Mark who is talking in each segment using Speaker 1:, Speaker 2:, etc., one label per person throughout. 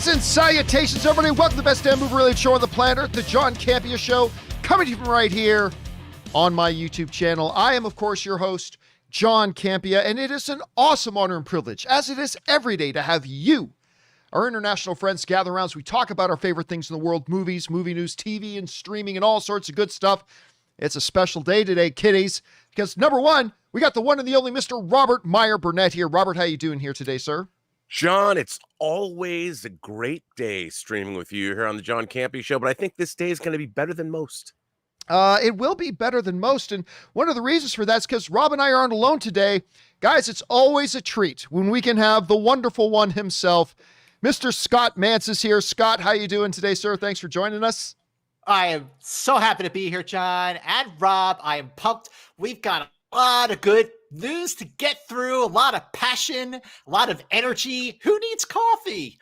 Speaker 1: Greetings and salutations, everybody. Welcome to the best damn movie-related show on the planet, the John Campea Show, coming to you from right here on my YouTube channel. I am, of course, your host, John Campea, and it is an awesome honor and privilege, as it is every day, to have you, our international friends, gather around as we talk about our favorite things in the world, movies, movie news, TV, and streaming, and all sorts of good stuff. It's a special day today, kiddies, because number one, we got the one and the only Mr. Robert Meyer Burnett here. Robert, how you doing here today, sir?
Speaker 2: John, it's always a great day streaming with you here on the John Campea Show, but I think this day is going to be better than most.
Speaker 1: It will be better than most, and one of the reasons for that is because Rob and I aren't alone today. Guys, it's always a treat when we can have the wonderful one himself. Mr. Scott Mantz is here. Scott, how you doing today, sir? Thanks for joining us.
Speaker 3: I am so happy to be here, John, and Rob. I am pumped. We've got a lot of good news to get through, a lot of passion, a lot of energy. Who needs coffee?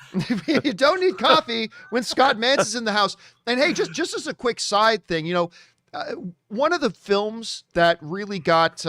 Speaker 1: You don't need coffee when Scott Mantz is in the house. And hey, just as a quick side thing, you know, one of the films that really got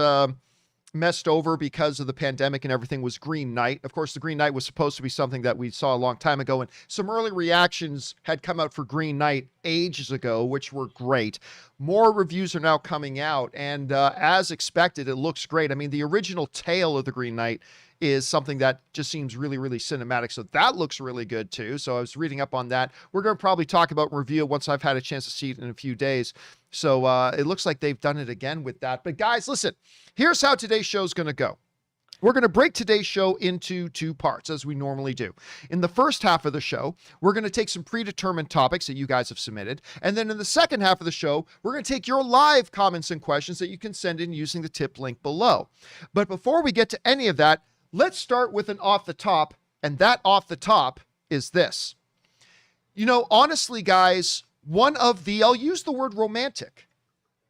Speaker 1: messed over because of the pandemic and everything was Green Knight. Of course, the Green Knight was supposed to be something that we saw a long time ago, and some early reactions had come out for Green Knight ages ago, which were great. More reviews are now coming out, and as expected, it looks great. I mean, the original tale of the Green Knight is something that just seems really, really cinematic. So that looks really good too. So I was reading up on that. We're going to probably talk about review once I've had a chance to see it in a few days. So it looks like they've done it again with that. But guys, listen, here's how today's show is going to go. We're going to break today's show into two parts, as we normally do. In the first half of the show, we're going to take some predetermined topics that you guys have submitted. And then in the second half of the show, we're going to take your live comments and questions that you can send in using the tip link below. But before we get to any of that, let's start with an off the top, and that off the top is this. You know, honestly, guys, I'll use the word romantic.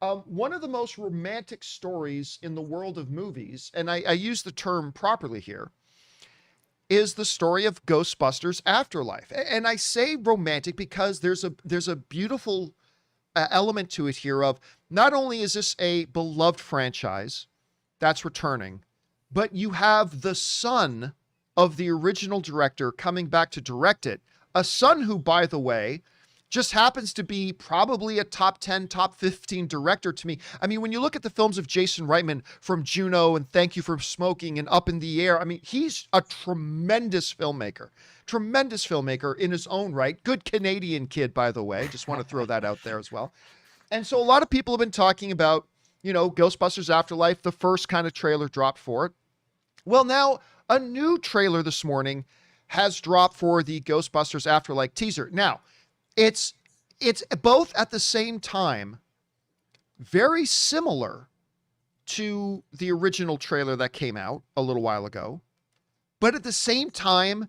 Speaker 1: One of the most romantic stories in the world of movies, and I use the term properly here, is the story of Ghostbusters Afterlife. And I say romantic because there's a beautiful element to it here of not only is this a beloved franchise that's returning, but you have the son of the original director coming back to direct it. A son who, by the way, just happens to be probably a top 10, top 15 director to me. I mean, when you look at the films of Jason Reitman from Juno and Thank You for Smoking and Up in the Air, I mean, he's a tremendous filmmaker in his own right. Good Canadian kid, by the way. Just want to throw that out there as well. And so a lot of people have been talking about, you know, Ghostbusters Afterlife, the first kind of trailer dropped for it. Well, now a new trailer this morning has dropped for the Ghostbusters Afterlife teaser. Now, it's both at the same time very similar to the original trailer that came out a little while ago, but at the same time,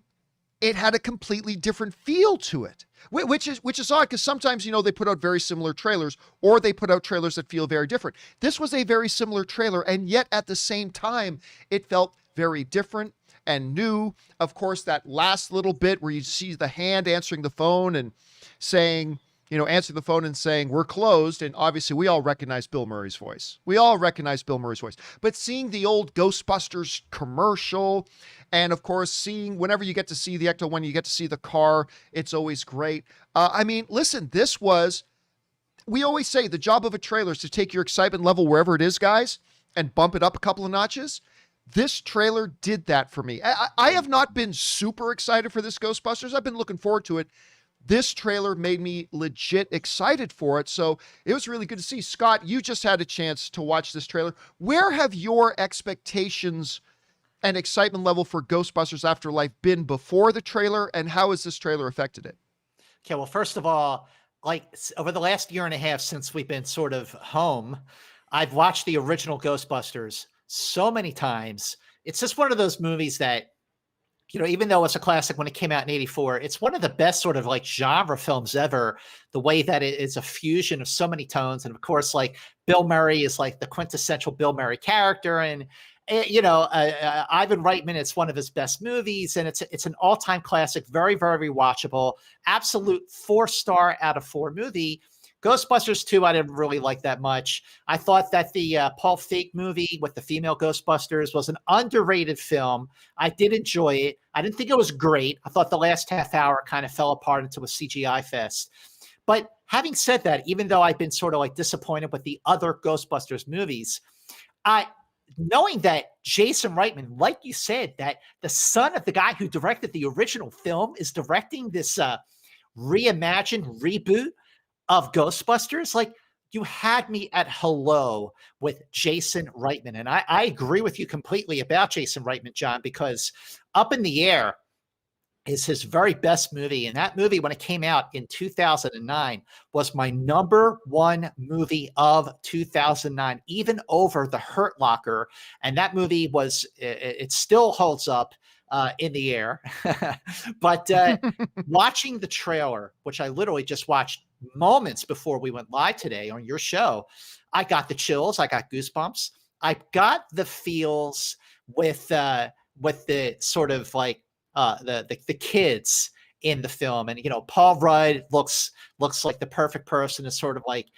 Speaker 1: it had a completely different feel to it, which is odd because sometimes, you know, they put out very similar trailers or they put out trailers that feel very different. This was a very similar trailer, and yet at the same time, it felt very different and new. Of course, that last little bit where you see the hand answering the phone and saying, you know, answering the phone and saying, we're closed. And obviously we all recognize Bill Murray's voice. But seeing the old Ghostbusters commercial, and of course, seeing whenever you get to see the Ecto-1, you get to see the car, it's always great. I mean, listen, we always say the job of a trailer is to take your excitement level wherever it is, guys, and bump it up a couple of notches. This trailer did that for me. I have not been super excited for this Ghostbusters. I've been looking forward to it. This trailer made me legit excited for it. So it was really good to see. Scott, you just had a chance to watch this trailer. Where have your expectations and excitement level for Ghostbusters Afterlife been before the trailer, and how has this trailer affected it?
Speaker 3: Okay, well, first of all, like over the last year and a half since we've been sort of home, I've watched the original Ghostbusters so many times. It's just one of those movies that, you know, even though it's a classic when it came out in '84, it's one of the best sort of like genre films ever. The way that it is a fusion of so many tones. And of course, like Bill Murray is like the quintessential Bill Murray character. And, you know, Ivan Reitman, it's one of his best movies. And it's an all-time classic, very, very watchable, absolute 4-star out of 4 movie. Ghostbusters 2, I didn't really like that much. I thought that the Paul Feig movie with the female Ghostbusters was an underrated film. I did enjoy it. I didn't think it was great. I thought the last half hour kind of fell apart into a CGI fest. But having said that, even though I've been sort of like disappointed with the other Ghostbusters movies, knowing that Jason Reitman, like you said, that the son of the guy who directed the original film is directing this reimagined reboot of Ghostbusters, like, you had me at hello with Jason Reitman. And I agree with you completely about Jason Reitman, John, because Up in the Air is his very best movie. And that movie, when it came out in 2009, was my number one movie of 2009, even over The Hurt Locker. And that movie it still holds up in the air. But watching the trailer, which I literally just watched moments before we went live today on your show, I got the chills. I got goosebumps. I got the feels with the sort of like the kids in the film. And, Paul Rudd looks like the perfect person to sort of like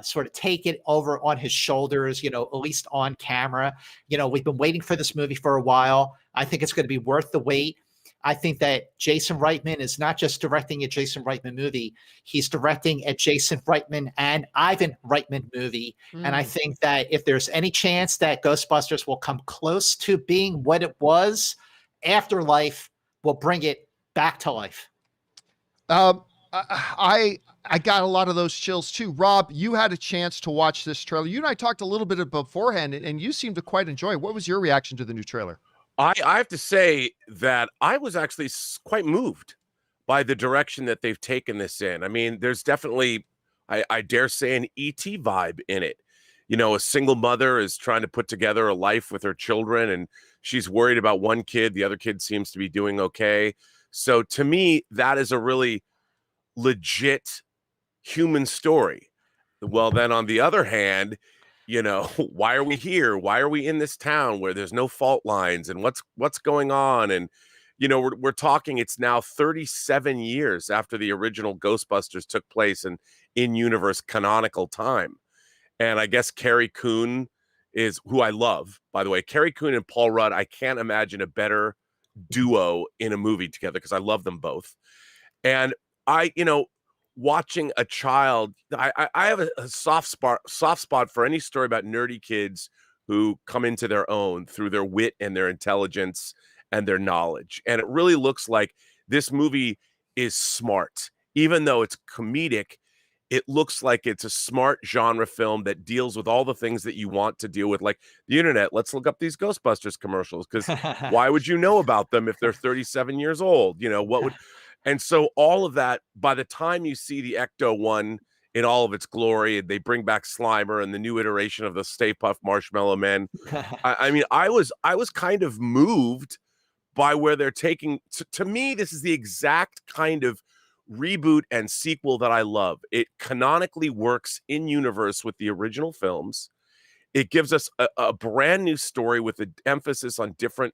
Speaker 3: sort of take it over on his shoulders, at least on camera. We've been waiting for this movie for a while. I think it's going to be worth the wait. I think that Jason Reitman is not just directing a Jason Reitman movie. He's directing a Jason Reitman and Ivan Reitman movie. And I think that if there's any chance that Ghostbusters will come close to being what it was, Afterlife will bring it back to life.
Speaker 1: I got a lot of those chills too. Rob, you had a chance to watch this trailer. You and I talked a little bit beforehand, and you seemed to quite enjoy it. What was your reaction to the new trailer?
Speaker 2: I have to say that I was actually quite moved by the direction that they've taken this in. I mean, there's definitely, I dare say, an E.T. vibe in it. A single mother is trying to put together a life with her children, and she's worried about one kid. The other kid seems to be doing okay. So to me, that is a really legit human story. Well, then on the other hand, why are we here? Why are we in this town where there's no fault lines, and what's going on? And, we're talking, it's now 37 years after the original Ghostbusters took place in universe canonical time. And I guess Carrie Coon is who I love, by the way. Carrie Coon and Paul Rudd, I can't imagine a better duo in a movie together because I love them both. And watching a child, I have a soft spot for any story about nerdy kids who come into their own through their wit and their intelligence and their knowledge. And it really looks like this movie is smart. Even though it's comedic, it looks like it's a smart genre film that deals with all the things that you want to deal with, like the internet. Let's look up these Ghostbusters commercials, because why would you know about them if they're 37 years old? And so all of that, by the time you see the Ecto one in all of its glory, they bring back Slimer and the new iteration of the Stay Puft Marshmallow Men. I mean, I was kind of moved by where they're taking. To me, this is the exact kind of reboot and sequel that I love. It canonically works in universe with the original films. It gives us a brand new story with an emphasis on different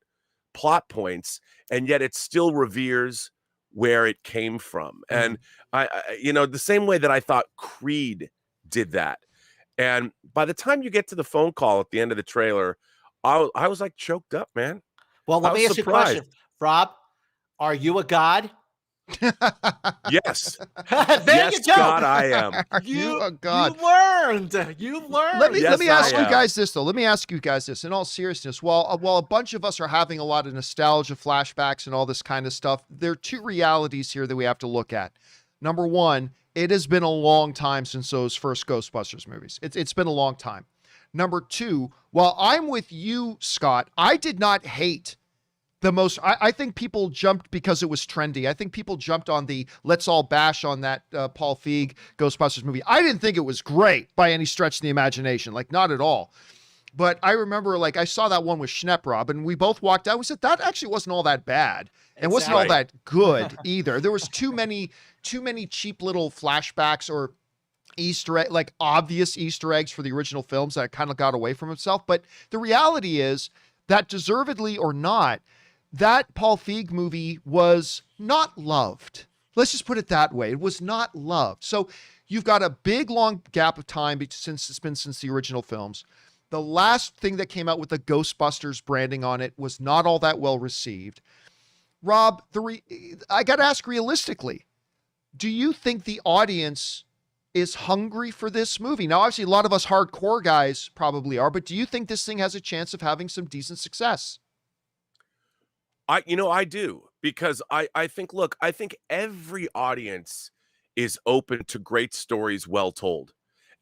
Speaker 2: plot points, and yet it still reveres where it came from. And I the same way that I thought Creed did that. And by the time you get to the phone call at the end of the trailer, I was like choked up, man.
Speaker 3: Well, let me ask you a question. Rob, are you a god?
Speaker 2: Yes.
Speaker 3: There you go.
Speaker 2: God, I am.
Speaker 1: You a god.
Speaker 3: You learned.
Speaker 1: Let me ask you guys this, though. Let me ask you guys this. In all seriousness, while a bunch of us are having a lot of nostalgia flashbacks and all this kind of stuff, there are two realities here that we have to look at. Number one, it has been a long time since those first Ghostbusters movies. It's been a long time. Number two, while I'm with you, Scott, I did not hate the most. I think people jumped because it was trendy. I think people jumped on the let's all bash on that Paul Feig Ghostbusters movie. I didn't think it was great by any stretch of the imagination, like not at all. But I remember, like, I saw that one with Schnepp, Rob, and we both walked out. We said that actually wasn't all that bad. It wasn't all that good either. There was too many cheap little flashbacks or obvious Easter eggs for the original films that kind of got away from itself. But the reality is that, deservedly or not, that Paul Feig movie was not loved. Let's just put it that way. It was not loved. So you've got a big, long gap of time since the original films. The last thing that came out with the Ghostbusters branding on it was not all that well received. Rob, I got to ask realistically, do you think the audience is hungry for this movie? Now, obviously, a lot of us hardcore guys probably are, but do you think this thing has a chance of having some decent success?
Speaker 2: I do, because I think, look, I think every audience is open to great stories well told.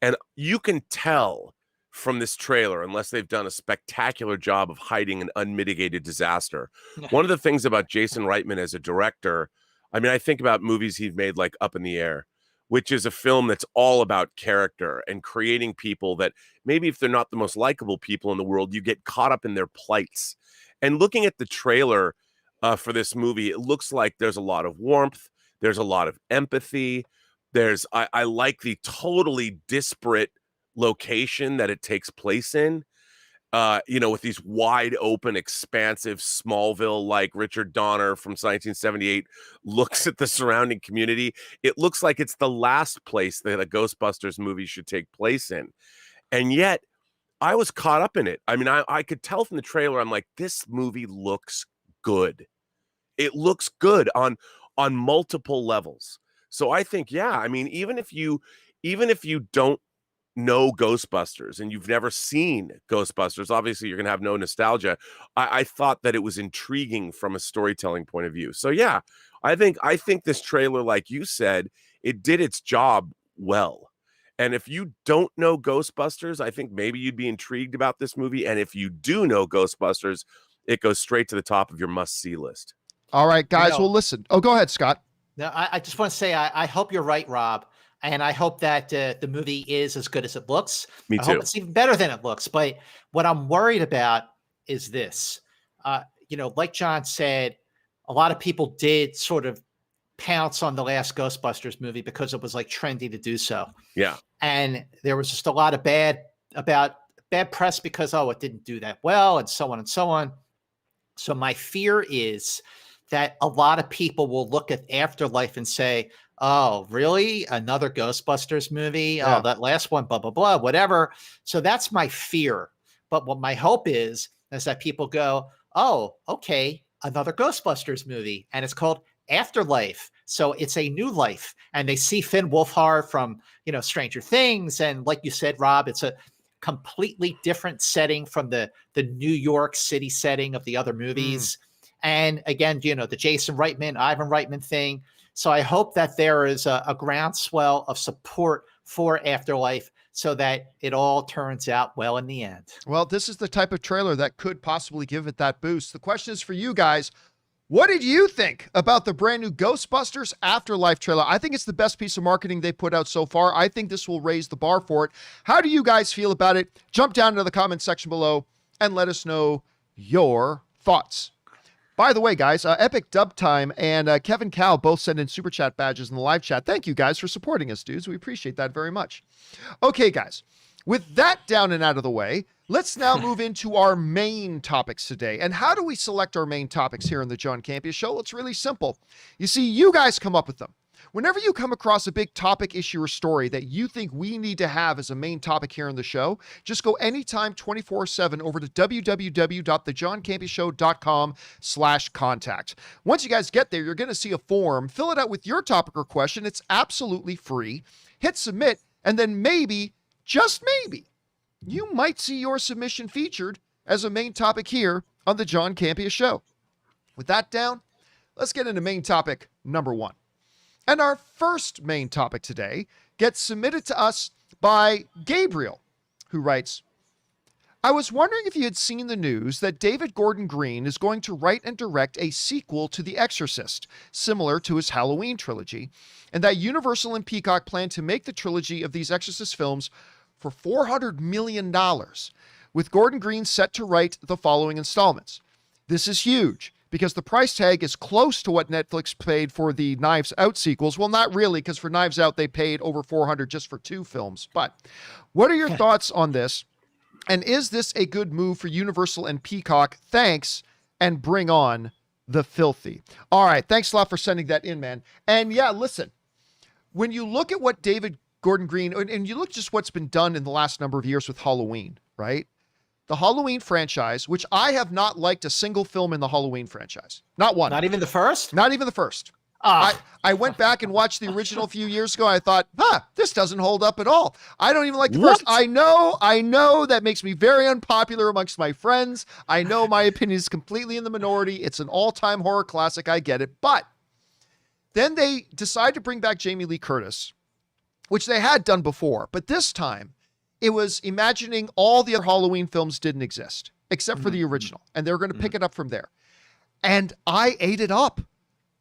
Speaker 2: And you can tell from this trailer, unless they've done a spectacular job of hiding an unmitigated disaster. One of the things about Jason Reitman as a director, I mean, I think about movies he's made like Up in the Air, which is a film that's all about character and creating people that maybe if they're not the most likable people in the world, you get caught up in their plights. And looking at the trailer for this movie, it looks like there's a lot of warmth. There's a lot of empathy. I like the totally disparate location that it takes place in, with these wide open, expansive Smallville, like Richard Donner from 1978 looks at the surrounding community. It looks like it's the last place that a Ghostbusters movie should take place in. And yet I was caught up in it. I mean, I could tell from the trailer, I'm like, this movie looks good. It looks good on multiple levels. So I think, yeah, I mean, even if you don't know Ghostbusters and you've never seen Ghostbusters, obviously you're gonna have no nostalgia. I thought that it was intriguing from a storytelling point of view. So yeah, I think this trailer, like you said, it did its job well. And if you don't know Ghostbusters, I think maybe you'd be intrigued about this movie. And if you do know Ghostbusters, it goes straight to the top of your must-see list.
Speaker 1: All right, guys, well, listen. Oh, go ahead, Scott.
Speaker 3: No, I just want to say I hope you're right, Rob. And I hope that the movie is as good as it looks.
Speaker 2: Me too.
Speaker 3: I hope it's even better than it looks. But what I'm worried about is this. Like John said, a lot of people did sort of pounce on the last Ghostbusters movie because it was like trendy to do so.
Speaker 2: Yeah.
Speaker 3: And there was just a lot of bad press because, it didn't do that well and so on and so on. So my fear is that a lot of people will look at Afterlife and say, oh, really? Another Ghostbusters movie?
Speaker 1: Yeah.
Speaker 3: Oh, that last one, blah, blah, blah, whatever. So that's my fear. But what my hope is that people go, oh, okay, another Ghostbusters movie. And it's called Afterlife. So it's a new life. And they see Finn Wolfhard from, Stranger Things. And like you said, Rob, it's a completely different setting from the New York City setting of the other movies. And again, the Jason Reitman, Ivan Reitman thing. So I hope that there is a groundswell of support for Afterlife so that it all turns out well in the end.
Speaker 1: Well, this is the type of trailer that could possibly give it that boost. The question is for you guys. What did you think about the brand new Ghostbusters Afterlife trailer? I think it's the best piece of marketing they put out so far. I think this will raise the bar for it. How do you guys feel about it? Jump down into the comment section below and let us know your thoughts. By the way, guys, Epic Dub Time and Kevin Cow both sent in Super Chat badges in the live chat. Thank you guys for supporting us, dudes. We appreciate that very much. Okay, guys, with that down and out of the way, let's now move into our main topics today. And how do we select our main topics here on the John Campea Show? It's really simple. You see, you guys come up with them. Whenever you come across a big topic, issue, or story that you think we need to have as a main topic here on the show, just go anytime 24/7 over to www.thejohncampeashow.com/contact. Once you guys get there, you're going to see a form. Fill it out with your topic or question. It's absolutely free. Hit submit, and then maybe, just maybe, you might see your submission featured as a main topic here on the John Campea Show. With that down, let's get into main topic number one. And our first main topic today gets submitted to us by Gabriel, who writes, I was wondering if you had seen the news that David Gordon Green is going to write and direct a sequel to The Exorcist, similar to his Halloween trilogy, and that Universal and Peacock plan to make the trilogy of these Exorcist films for $400 million, with Gordon Green set to write the following installments. This is huge, because the price tag is close to what Netflix paid for the Knives Out sequels. Well, not really, because for Knives Out, they paid over $400 just for 2 films. But what are your thoughts on this? And is this a good move for Universal and Peacock? Thanks, and bring on the Filthy. All right. Thanks a lot for sending that in, man. And yeah, listen, when you look at what David Gordon Green, and you look just what's been done in the last number of years with Halloween, right? The Halloween franchise, which I have not liked a single film in the Halloween franchise. Not one.
Speaker 3: Not even the first?
Speaker 1: Not even the first. I went back and watched the original a few years ago. I thought, this doesn't hold up at all. I don't even like the first. I know that makes me very unpopular amongst my friends. I know my opinion is completely in the minority. It's an all-time horror classic. I get it. But then they decide to bring back Jamie Lee Curtis, which they had done before. But this time, it was imagining all the other Halloween films didn't exist, except for the original. And they were going to pick it up from there. And I ate it up.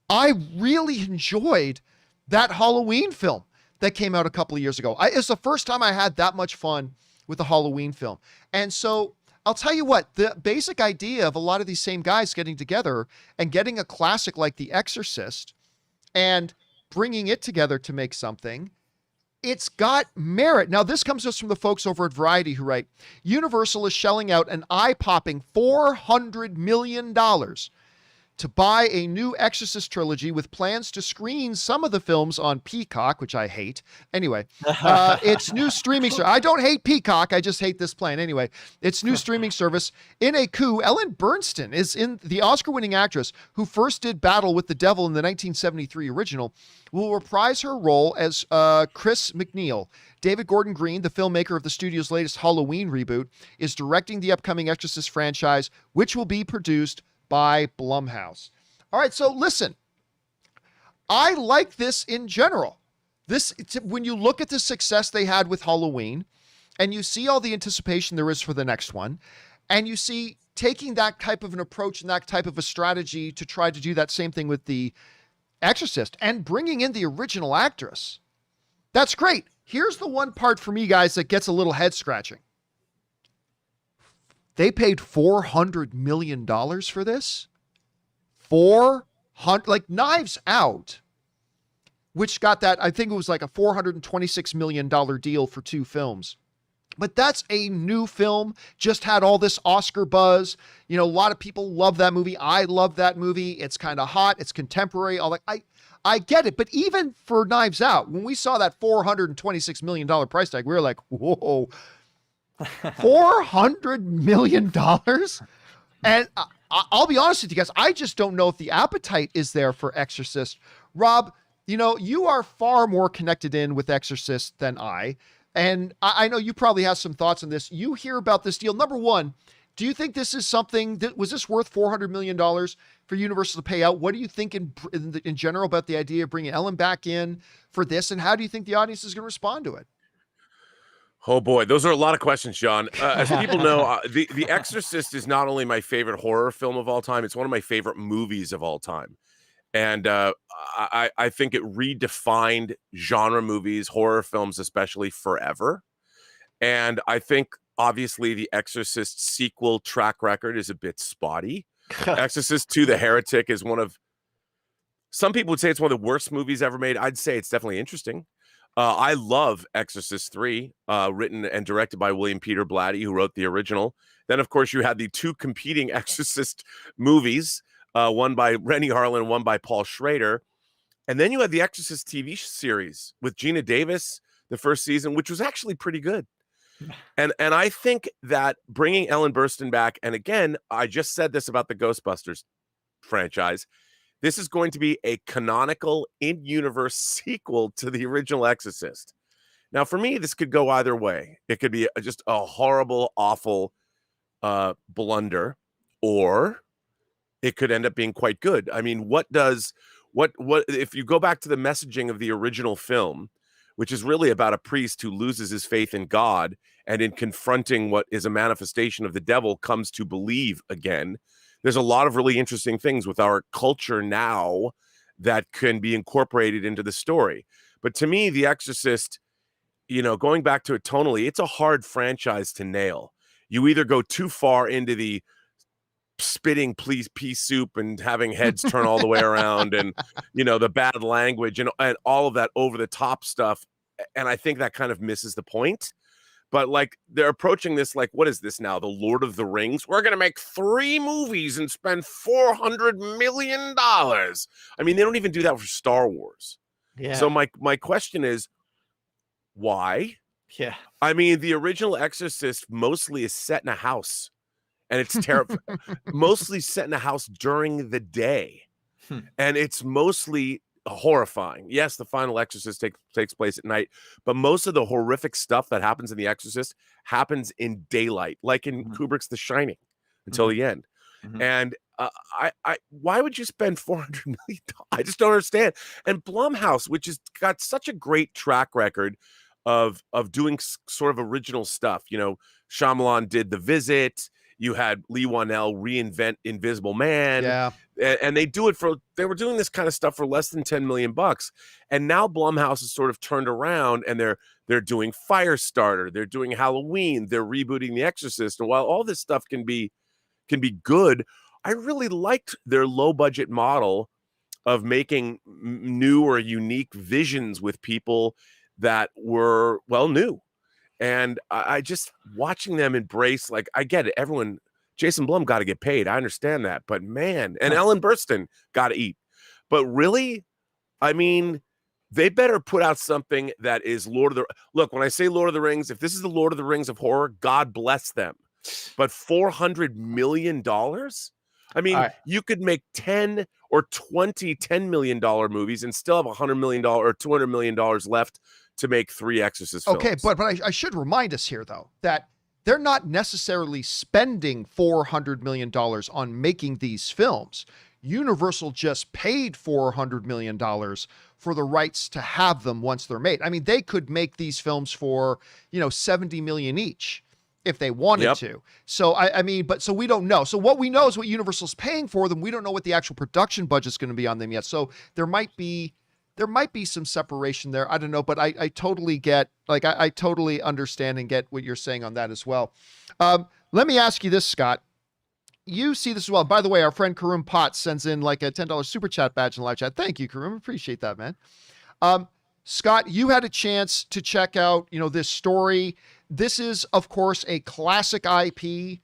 Speaker 1: I really enjoyed that Halloween film that came out a couple of years ago. It's the first time I had that much fun with a Halloween film. And so I'll tell you what, the basic idea of a lot of these same guys getting together and getting a classic like The Exorcist and bringing it together to make something, it's got merit. Now, this comes to us from the folks over at Variety who write, Universal is shelling out an eye-popping $400 million to buy a new Exorcist trilogy with plans to screen some of the films on Peacock, which I hate. Anyway, its new streaming service. I don't hate Peacock. I just hate this plan. Anyway, its new streaming service. In a coup, Ellen Burstyn is in the Oscar-winning actress who first did Battle with the Devil in the 1973 original, will reprise her role as Chris McNeil. David Gordon Green, the filmmaker of the studio's latest Halloween reboot, is directing the upcoming Exorcist franchise, which will be produced by Blumhouse. All right, so listen, I like this in general. When you look at the success they had with Halloween, and you see all the anticipation there is for the next one, and you see taking that type of an approach and that type of a strategy to try to do that same thing with The Exorcist and bringing in the original actress, that's great. Here's the one part for me, guys, that gets a little head scratching. They paid $400 million for this. 400, like Knives Out, which got that, I think it was like a $426 million deal for 2 films. But that's a new film, just had all this Oscar buzz. You know, a lot of people love that movie. I love that movie. It's kind of hot. It's contemporary. I get it. But even for Knives Out, when we saw that $426 million price tag, we were like, whoa, $400 million? And I'll be honest with you guys, I just don't know if the appetite is there for Exorcist. Rob, you know, you are far more connected in with Exorcist than I. And I know you probably have some thoughts on this. You hear about this deal. Number one, do you think this is something that was this worth $400 million for Universal to pay out? What do you think in general about the idea of bringing Ellen back in for this? And how do you think the audience is going to respond to it?
Speaker 2: Oh boy, those are a lot of questions, John. As people know, The Exorcist is not only my favorite horror film of all time, it's one of my favorite movies of all time. And I think it redefined genre movies, horror films especially, forever. And I think, obviously, the Exorcist sequel track record is a bit spotty. Exorcist 2, The Heretic is some people would say it's one of the worst movies ever made. I'd say it's definitely interesting. I love Exorcist 3, written and directed by William Peter Blatty, who wrote the original. Then, of course, you had the 2 competing Exorcist movies, one by Rennie Harlan, one by Paul Schrader. And then you had the Exorcist TV series with Gina Davis, the first season, which was actually pretty good. And I think that bringing Ellen Burstyn back, and again, I just said this about the Ghostbusters franchise, this is going to be a canonical in-universe sequel to the original Exorcist. Now, for me, this could go either way. It could be just a horrible, awful blunder, or it could end up being quite good. I mean, what if you go back to the messaging of the original film, which is really about a priest who loses his faith in God and in confronting what is a manifestation of the devil comes to believe again. There's a lot of really interesting things with our culture now that can be incorporated into the story. But to me, The Exorcist, you know, going back to it tonally, it's a hard franchise to nail. You either go too far into the spitting pea soup and having heads turn all the way around and, you know, the bad language and all of that over the top stuff. And I think that kind of misses the point. But like they're approaching this like, what is this now? The Lord of the Rings? We're gonna make 3 movies and spend $400 million. I mean, they don't even do that for Star Wars.
Speaker 3: Yeah.
Speaker 2: So my question is, why?
Speaker 3: Yeah.
Speaker 2: I mean, the original Exorcist mostly is set in a house, and it's terrifying. Mostly set in a house during the day, and it's mostly horrifying. Yes, the final Exorcist takes place at night, but most of the horrific stuff that happens in The Exorcist happens in daylight, like in Kubrick's The Shining, until the end. And why would you spend $400 million? I just don't understand. And Blumhouse, which has got such a great track record of doing sort of original stuff. You know, Shyamalan did The Visit. You had Lee Wanell reinvent Invisible Man.
Speaker 1: Yeah.
Speaker 2: And they were doing this kind of stuff for less than $10 million. And now Blumhouse has sort of turned around, and they're doing Firestarter. They're doing Halloween. They're rebooting The Exorcist. And while all this stuff can be good, I really liked their low budget model of making new or unique visions with people that were new. And I just watching them embrace, like, I get it. Everyone, Jason Blum got to get paid. I understand that. But man, and Ellen Burstyn got to eat. But really, I mean, they better put out something that is look, when I say Lord of the Rings, if this is the Lord of the Rings of horror, God bless them. But $400 million? I mean, you could make 10 or 20 $10 million movies and still have $100 million or $200 million left to make 3 Exorcist films.
Speaker 1: Okay, but I should remind us here, though, that they're not necessarily spending $400 million on making these films. Universal just paid $400 million for the rights to have them once they're made. I mean, they could make these films for, $70 million each if they wanted to. So, I mean, but so we don't know. So what we know is what Universal's paying for them. We don't know what the actual production budget's going to be on them yet. So there might be some separation there. I don't know, but I totally get, like, I totally understand and get what you're saying on that as well. Let me ask you this, Scott. You see this as well. By the way, our friend Karoom Potts sends in like a $10 super chat badge in live chat. Thank you, Karoom. Appreciate that, man. Scott, you had a chance to check out, this story. This is, of course, a classic IP.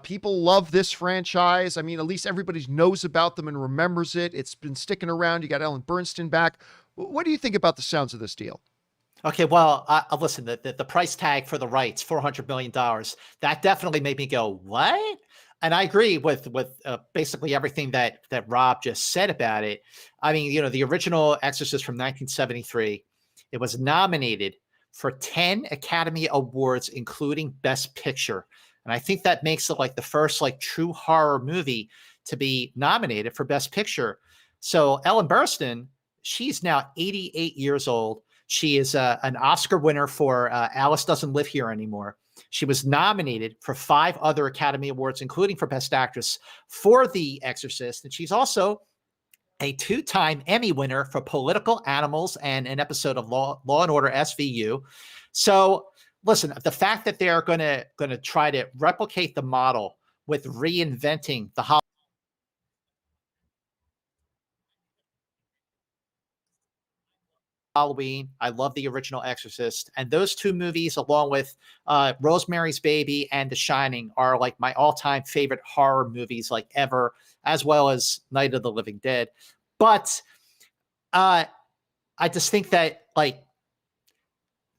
Speaker 1: People love this franchise. I mean, at least everybody knows about them and remembers it. It's been sticking around. You got Ellen Burstyn back. What do you think about the sounds of this deal?
Speaker 3: Okay, well, listen, the price tag for the rights, $400 million, that definitely made me go, what? And I agree with basically everything that Rob just said about it. I mean, the original Exorcist from 1973, it was nominated for 10 Academy Awards, including Best Picture. And I think that makes it like the first like true horror movie to be nominated for Best Picture. So Ellen Burstyn, she's now 88 years old. She is an Oscar winner for Alice Doesn't Live Here Anymore. She was nominated for 5 other Academy Awards, including for Best Actress for The Exorcist. And she's also a 2-time Emmy winner for Political Animals and an episode of Law and Order SVU. So listen, the fact that they're going to try to replicate the model with reinventing the Halloween. I love the original Exorcist. And those 2 movies, along with Rosemary's Baby and The Shining, are like my all-time favorite horror movies like ever, as well as Night of the Living Dead. But I just think that like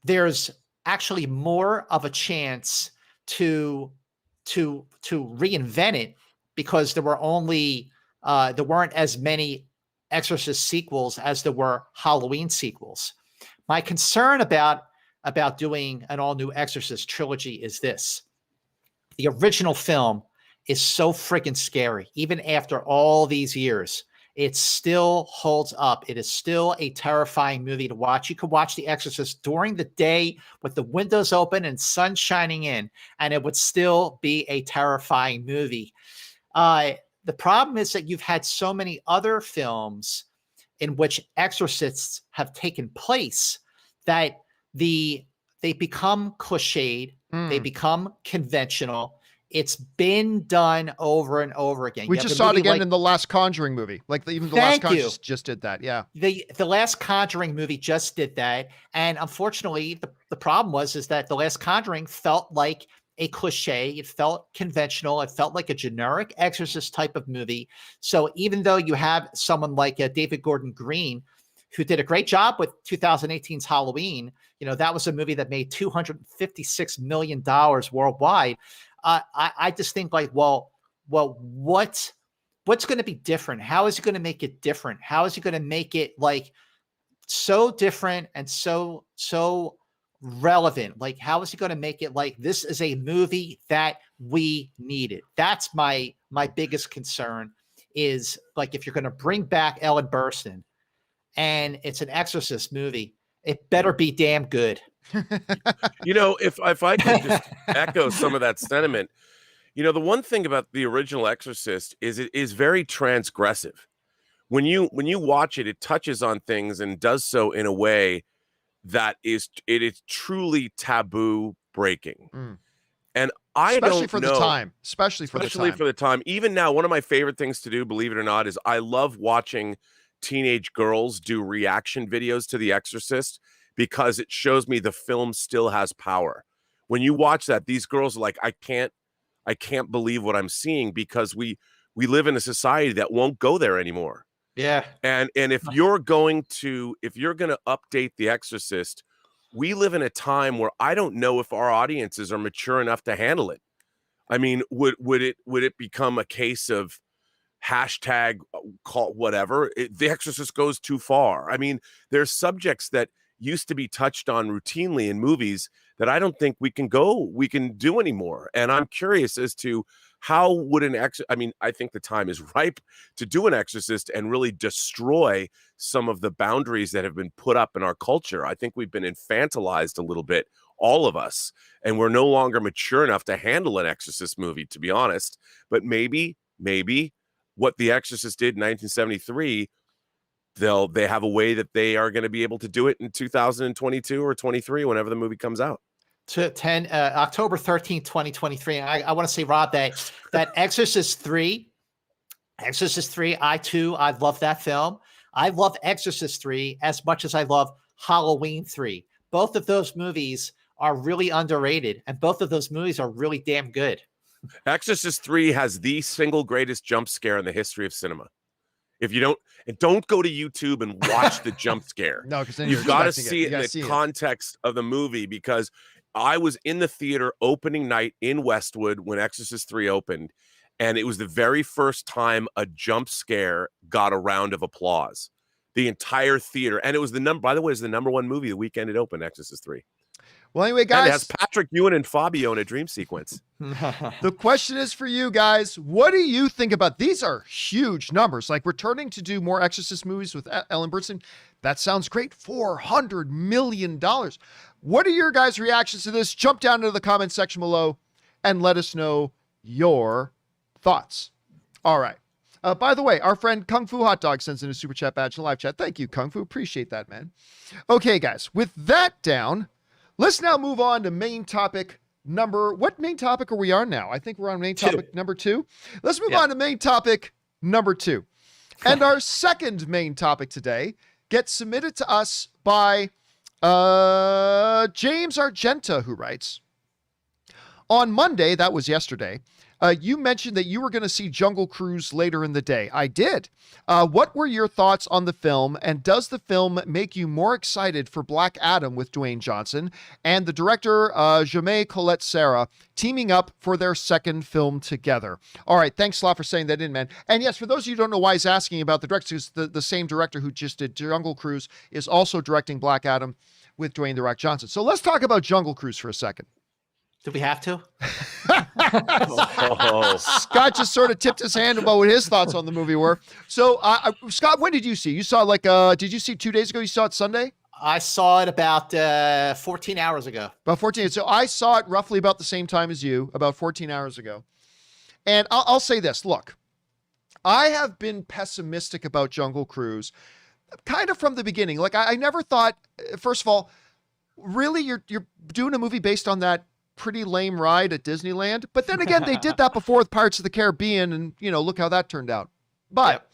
Speaker 3: there's actually more of a chance to reinvent it because there weren't as many Exorcist sequels as there were Halloween sequels. My concern about doing an all-new Exorcist trilogy is this. The original film is so freaking scary. Even after all these years, it still holds up. It is still a terrifying movie to watch. You could watch The Exorcist during the day with the windows open and sun shining in, and it would still be a terrifying movie. The problem is that you've had so many other films in which exorcists have taken place that they become cliched, they become conventional. It's been done over and over again.
Speaker 1: We just saw it again in the last Conjuring movie. Like even the last Conjuring just did that. Yeah.
Speaker 3: The last Conjuring movie just did that. And unfortunately, the problem is that The Last Conjuring felt like a cliche. It felt conventional. It felt like a generic Exorcist type of movie. So even though you have someone like David Gordon Green, who did a great job with 2018's Halloween, that was a movie that made $256 million worldwide. I just think like, well, what's going to be different? How is he going to make it different? How is he going to make it like so different and so relevant? Like, how is he going to make it like this is a movie that we needed? That's my biggest concern, is like, if you're going to bring back Ellen Burstyn and it's an Exorcist movie, it better be damn good.
Speaker 2: If I could just echo some of that sentiment, the one thing about the original Exorcist is it is very transgressive. When you watch it, it touches on things and does so in a way that it is truly taboo breaking. And
Speaker 1: especially for the time. Especially for the time.
Speaker 2: Even now, one of my favorite things to do, believe it or not, is I love watching teenage girls do reaction videos to The Exorcist, because it shows me the film still has power. When you watch that, these girls are like, I can't believe what I'm seeing, because we live in a society that won't go there anymore.
Speaker 3: Yeah.
Speaker 2: And if you're going to update The Exorcist, we live in a time where I don't know if our audiences are mature enough to handle it. I mean, would it become a case of hashtag call whatever, The Exorcist goes too far? I mean, there's subjects that used to be touched on routinely in movies that I don't think we can do anymore. And I'm curious as to how would I think the time is ripe to do an Exorcist and really destroy some of the boundaries that have been put up in our culture. I think we've been infantilized a little bit, all of us, and we're no longer mature enough to handle an Exorcist movie, to be honest. But maybe what The Exorcist did in 1973, they have a way that they are going to be able to do it in 2022 or 23, whenever the movie comes out.
Speaker 3: October 13th, 2023. I want to say, Rob, that Exorcist 3, I love that film. I love Exorcist 3 as much as I love Halloween 3. Both of those movies are really underrated, and both of those movies are really damn good.
Speaker 2: Exorcist 3 has the single greatest jump scare in the history of cinema. If you don't go to YouTube and watch the jump scare.
Speaker 1: No, because
Speaker 2: you've got to see it in the context of the movie, because I was in the theater opening night in Westwood when Exorcist 3 opened, and it was the very first time a jump scare got a round of applause. The entire theater, and it was the number one movie the weekend it opened, Exorcist 3.
Speaker 1: Well, anyway, guys,
Speaker 2: and it has Patrick Ewing and Fabio in a dream sequence.
Speaker 1: The question is for you guys. What do you think about these? Are huge numbers. Like, returning to do more Exorcist movies with Ellen Burstyn. That sounds great. $400 million. What are your guys' reactions to this? Jump down into the comment section below and let us know your thoughts. All right. By the way, our friend Kung Fu Hot Dog sends in a super chat badge in live chat. Thank you, Kung Fu. Appreciate that, man. Okay, guys. With that down, let's now move on to main topic what main topic are we on now? I think we're on main topic number 2. Let's move on to main topic number 2. And our second main topic today gets submitted to us by James Argenta, who writes, on Monday, that was yesterday, you mentioned that you were going to see Jungle Cruise later in the day. I did. What were your thoughts on the film, and does the film make you more excited for Black Adam with Dwayne Johnson and the director, Jaime Collet-Serra, teaming up for their second film together? All right, thanks a lot for saying that in, man. And yes, for those of you who don't know why he's asking about the director, the same director who just did Jungle Cruise is also directing Black Adam with Dwayne "The Rock" Johnson. So let's talk about Jungle Cruise for a second.
Speaker 3: Do we have to?
Speaker 1: Scott just sort of tipped his hand about what his thoughts on the movie were. So, Scott, when did you see? You saw did you see 2 days ago? You saw it Sunday?
Speaker 3: I saw it about 14 hours ago.
Speaker 1: About 14. So I saw it roughly about the same time as you, about 14 hours ago. And I'll say this. Look, I have been pessimistic about Jungle Cruise kind of from the beginning. Like, I never thought, first of all, really, you're doing a movie based on that pretty lame ride at Disneyland. But then again, they did that before with Pirates of the Caribbean, and look how that turned out. But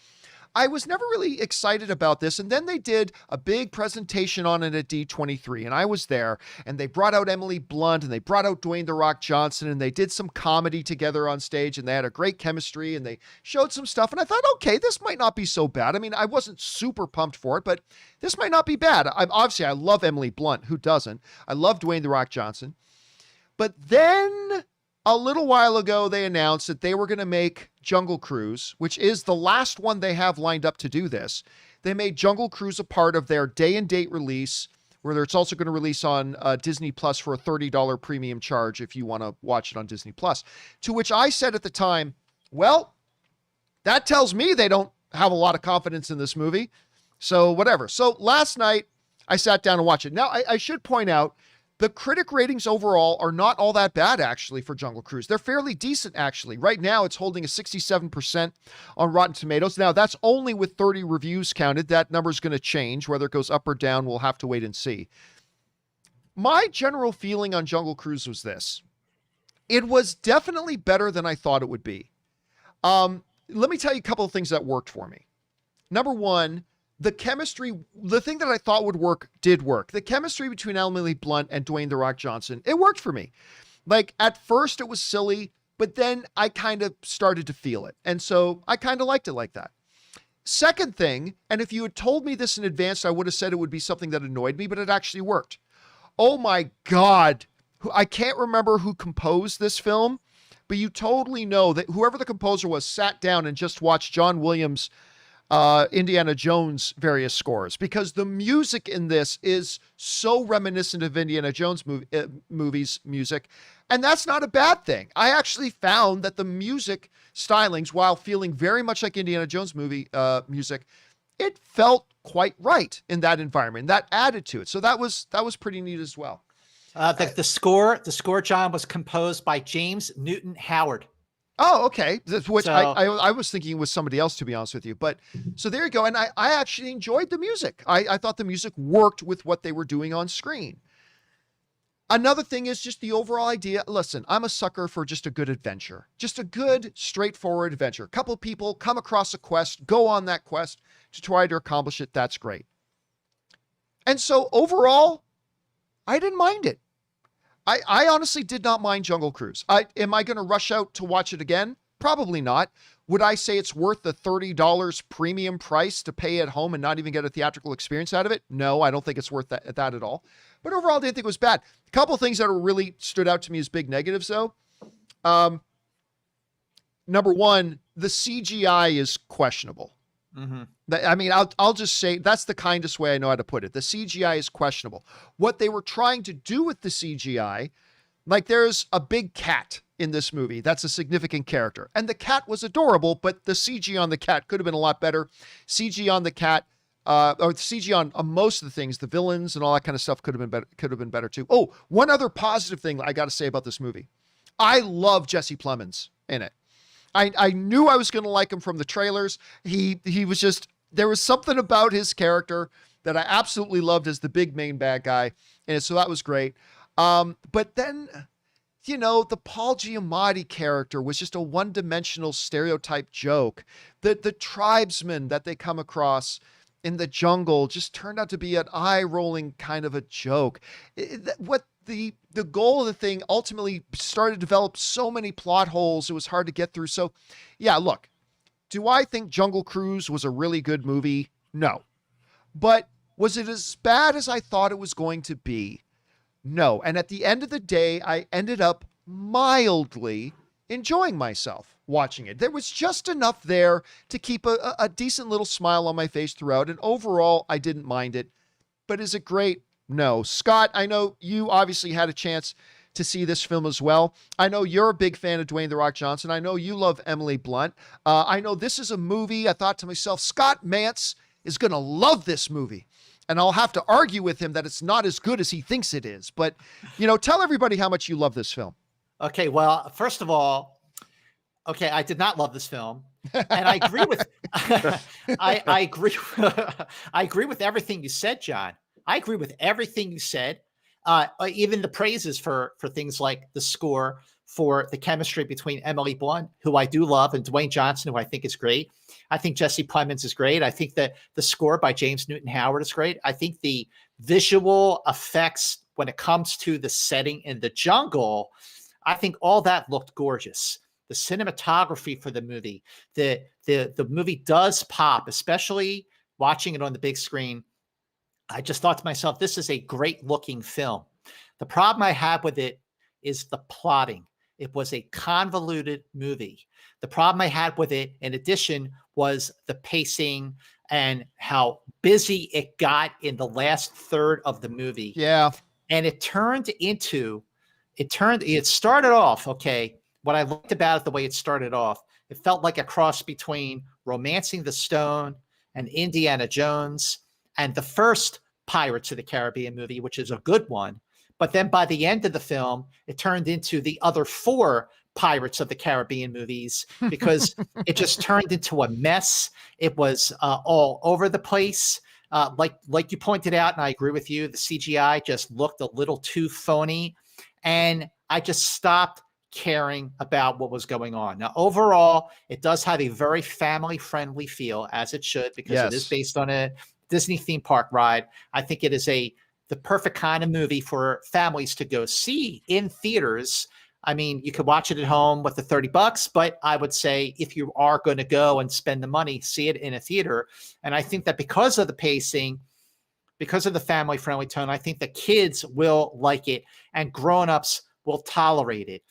Speaker 1: I was never really excited about this. And then they did a big presentation on it at D23, and I was there, and they brought out Emily Blunt, and they brought out Dwayne "The Rock" Johnson, and they did some comedy together on stage, and they had a great chemistry, and they showed some stuff. And I thought, okay, this might not be so bad. I mean, I wasn't super pumped for it, but this might not be bad. Obviously, I love Emily Blunt. Who doesn't? I love Dwayne "The Rock" Johnson. But then a little while ago, they announced that they were going to make Jungle Cruise, which is the last one they have lined up to do this. They made Jungle Cruise a part of their day and date release, where it's also going to release on Disney Plus for a $30 premium charge if you want to watch it on Disney Plus. To which I said at the time, well, that tells me they don't have a lot of confidence in this movie. So whatever. So last night, I sat down and watched it. Now, I should point out, the critic ratings overall are not all that bad, actually, for Jungle Cruise. They're fairly decent, actually. Right now, it's holding a 67% on Rotten Tomatoes. Now, that's only with 30 reviews counted. That number's going to change. Whether it goes up or down, we'll have to wait and see. My general feeling on Jungle Cruise was this. It was definitely better than I thought it would be. Let me tell you a couple of things that worked for me. Number one, the chemistry, the thing that I thought would work, did work. The chemistry between Emily Blunt and Dwayne "The Rock" Johnson, it worked for me. Like, at first it was silly, but then I kind of started to feel it. And so I kind of liked it like that. Second thing, and if you had told me this in advance, I would have said it would be something that annoyed me, but it actually worked. Oh my God. I can't remember who composed this film, but you totally know that whoever the composer was sat down and just watched John Williams' Indiana Jones various scores, because the music in this is so reminiscent of Indiana Jones movies music, and that's not a bad thing. I actually found that the music stylings, while feeling very much like Indiana Jones movie music, it felt quite right in that environment. That added to it, so that was pretty neat as well.
Speaker 3: The score, John, was composed by James Newton Howard.
Speaker 1: Oh, okay. Which I was thinking was somebody else, to be honest with you. But so there you go. And I actually enjoyed the music. I thought the music worked with what they were doing on screen. Another thing is just the overall idea. Listen, I'm a sucker for just a good adventure, just a good, straightforward adventure. A couple people come across a quest, go on that quest to try to accomplish it. That's great. And so overall, I didn't mind it. I honestly did not mind Jungle Cruise. Am I going to rush out to watch it again? Probably not. Would I say it's worth the $30 premium price to pay at home and not even get a theatrical experience out of it? No, I don't think it's worth that at all. But overall, I didn't think it was bad. A couple of things that really stood out to me as big negatives, though. Number one, the CGI is questionable. Mm-hmm. I mean, I'll just say that's the kindest way I know how to put it. The CGI is questionable. What they were trying to do with the CGI, like there's a big cat in this movie. That's a significant character. And the cat was adorable, but the CG on the cat could have been a lot better. CG on the cat, or CG on most of the things, the villains and all that kind of stuff could have been better too. Oh, one other positive thing I got to say about this movie. I love Jesse Plemons in it. I knew I was going to like him from the trailers. He was just, there was something about his character that I absolutely loved as the big main bad guy. And so that was great. But then, you know, the Paul Giamatti character was just a one-dimensional stereotype joke. The tribesmen that they come across in the jungle just turned out to be an eye-rolling kind of a joke. The goal of the thing ultimately started to develop so many plot holes, it was hard to get through. So, yeah, look, do I think Jungle Cruise was a really good movie? No. But was it as bad as I thought it was going to be? No. And at the end of the day, I ended up mildly enjoying myself watching it. There was just enough there to keep a decent little smile on my face throughout. And overall, I didn't mind it. But is it great? No. Scott, I know you obviously had a chance to see this film as well. I know you're a big fan of Dwayne "The Rock" Johnson. I know you love Emily Blunt. I know this is a movie. I thought to myself, Scott Mantz is going to love this movie. And I'll have to argue with him that it's not as good as he thinks it is. But, you know, tell everybody how much you love this film.
Speaker 3: Okay, well, first of all, I did not love this film. And I agree with I agree with everything you said, John. I agree with everything you said, even the praises for things like the score, for the chemistry between Emily Blunt, who I do love, and Dwayne Johnson, who I think is great. I think Jesse Plemons is great. I think that the score by James Newton Howard is great. I think the visual effects when it comes to the setting in the jungle, I think all that looked gorgeous. The cinematography for the movie, the movie does pop, especially watching it on the big screen. I just thought to myself, this is a great looking film. The problem I have with it is the plotting. It was a convoluted movie. The problem I had with it, in addition, was the pacing and how busy it got in the last third of the movie.
Speaker 1: Yeah.
Speaker 3: And it started off, okay, what I liked about it, the way it started off, it felt like a cross between Romancing the Stone and Indiana Jones and the first Pirates of the Caribbean movie, which is a good one. But then by the end of the film, it turned into the other 4 Pirates of the Caribbean movies because it just turned into a mess. It was all over the place. Like you pointed out, and I agree with you, the CGI just looked a little too phony. And I just stopped caring about what was going on. Now, overall, it does have a very family-friendly feel, as it should, because it is based on a Disney theme park ride. I think it is the perfect kind of movie for families to go see in theaters. I mean, you could watch it at home with the $30, but I would say if you are going to go and spend the money, see it in a theater. And I think that because of the pacing, because of the family-friendly tone, I think the kids will like it and grown-ups will tolerate it.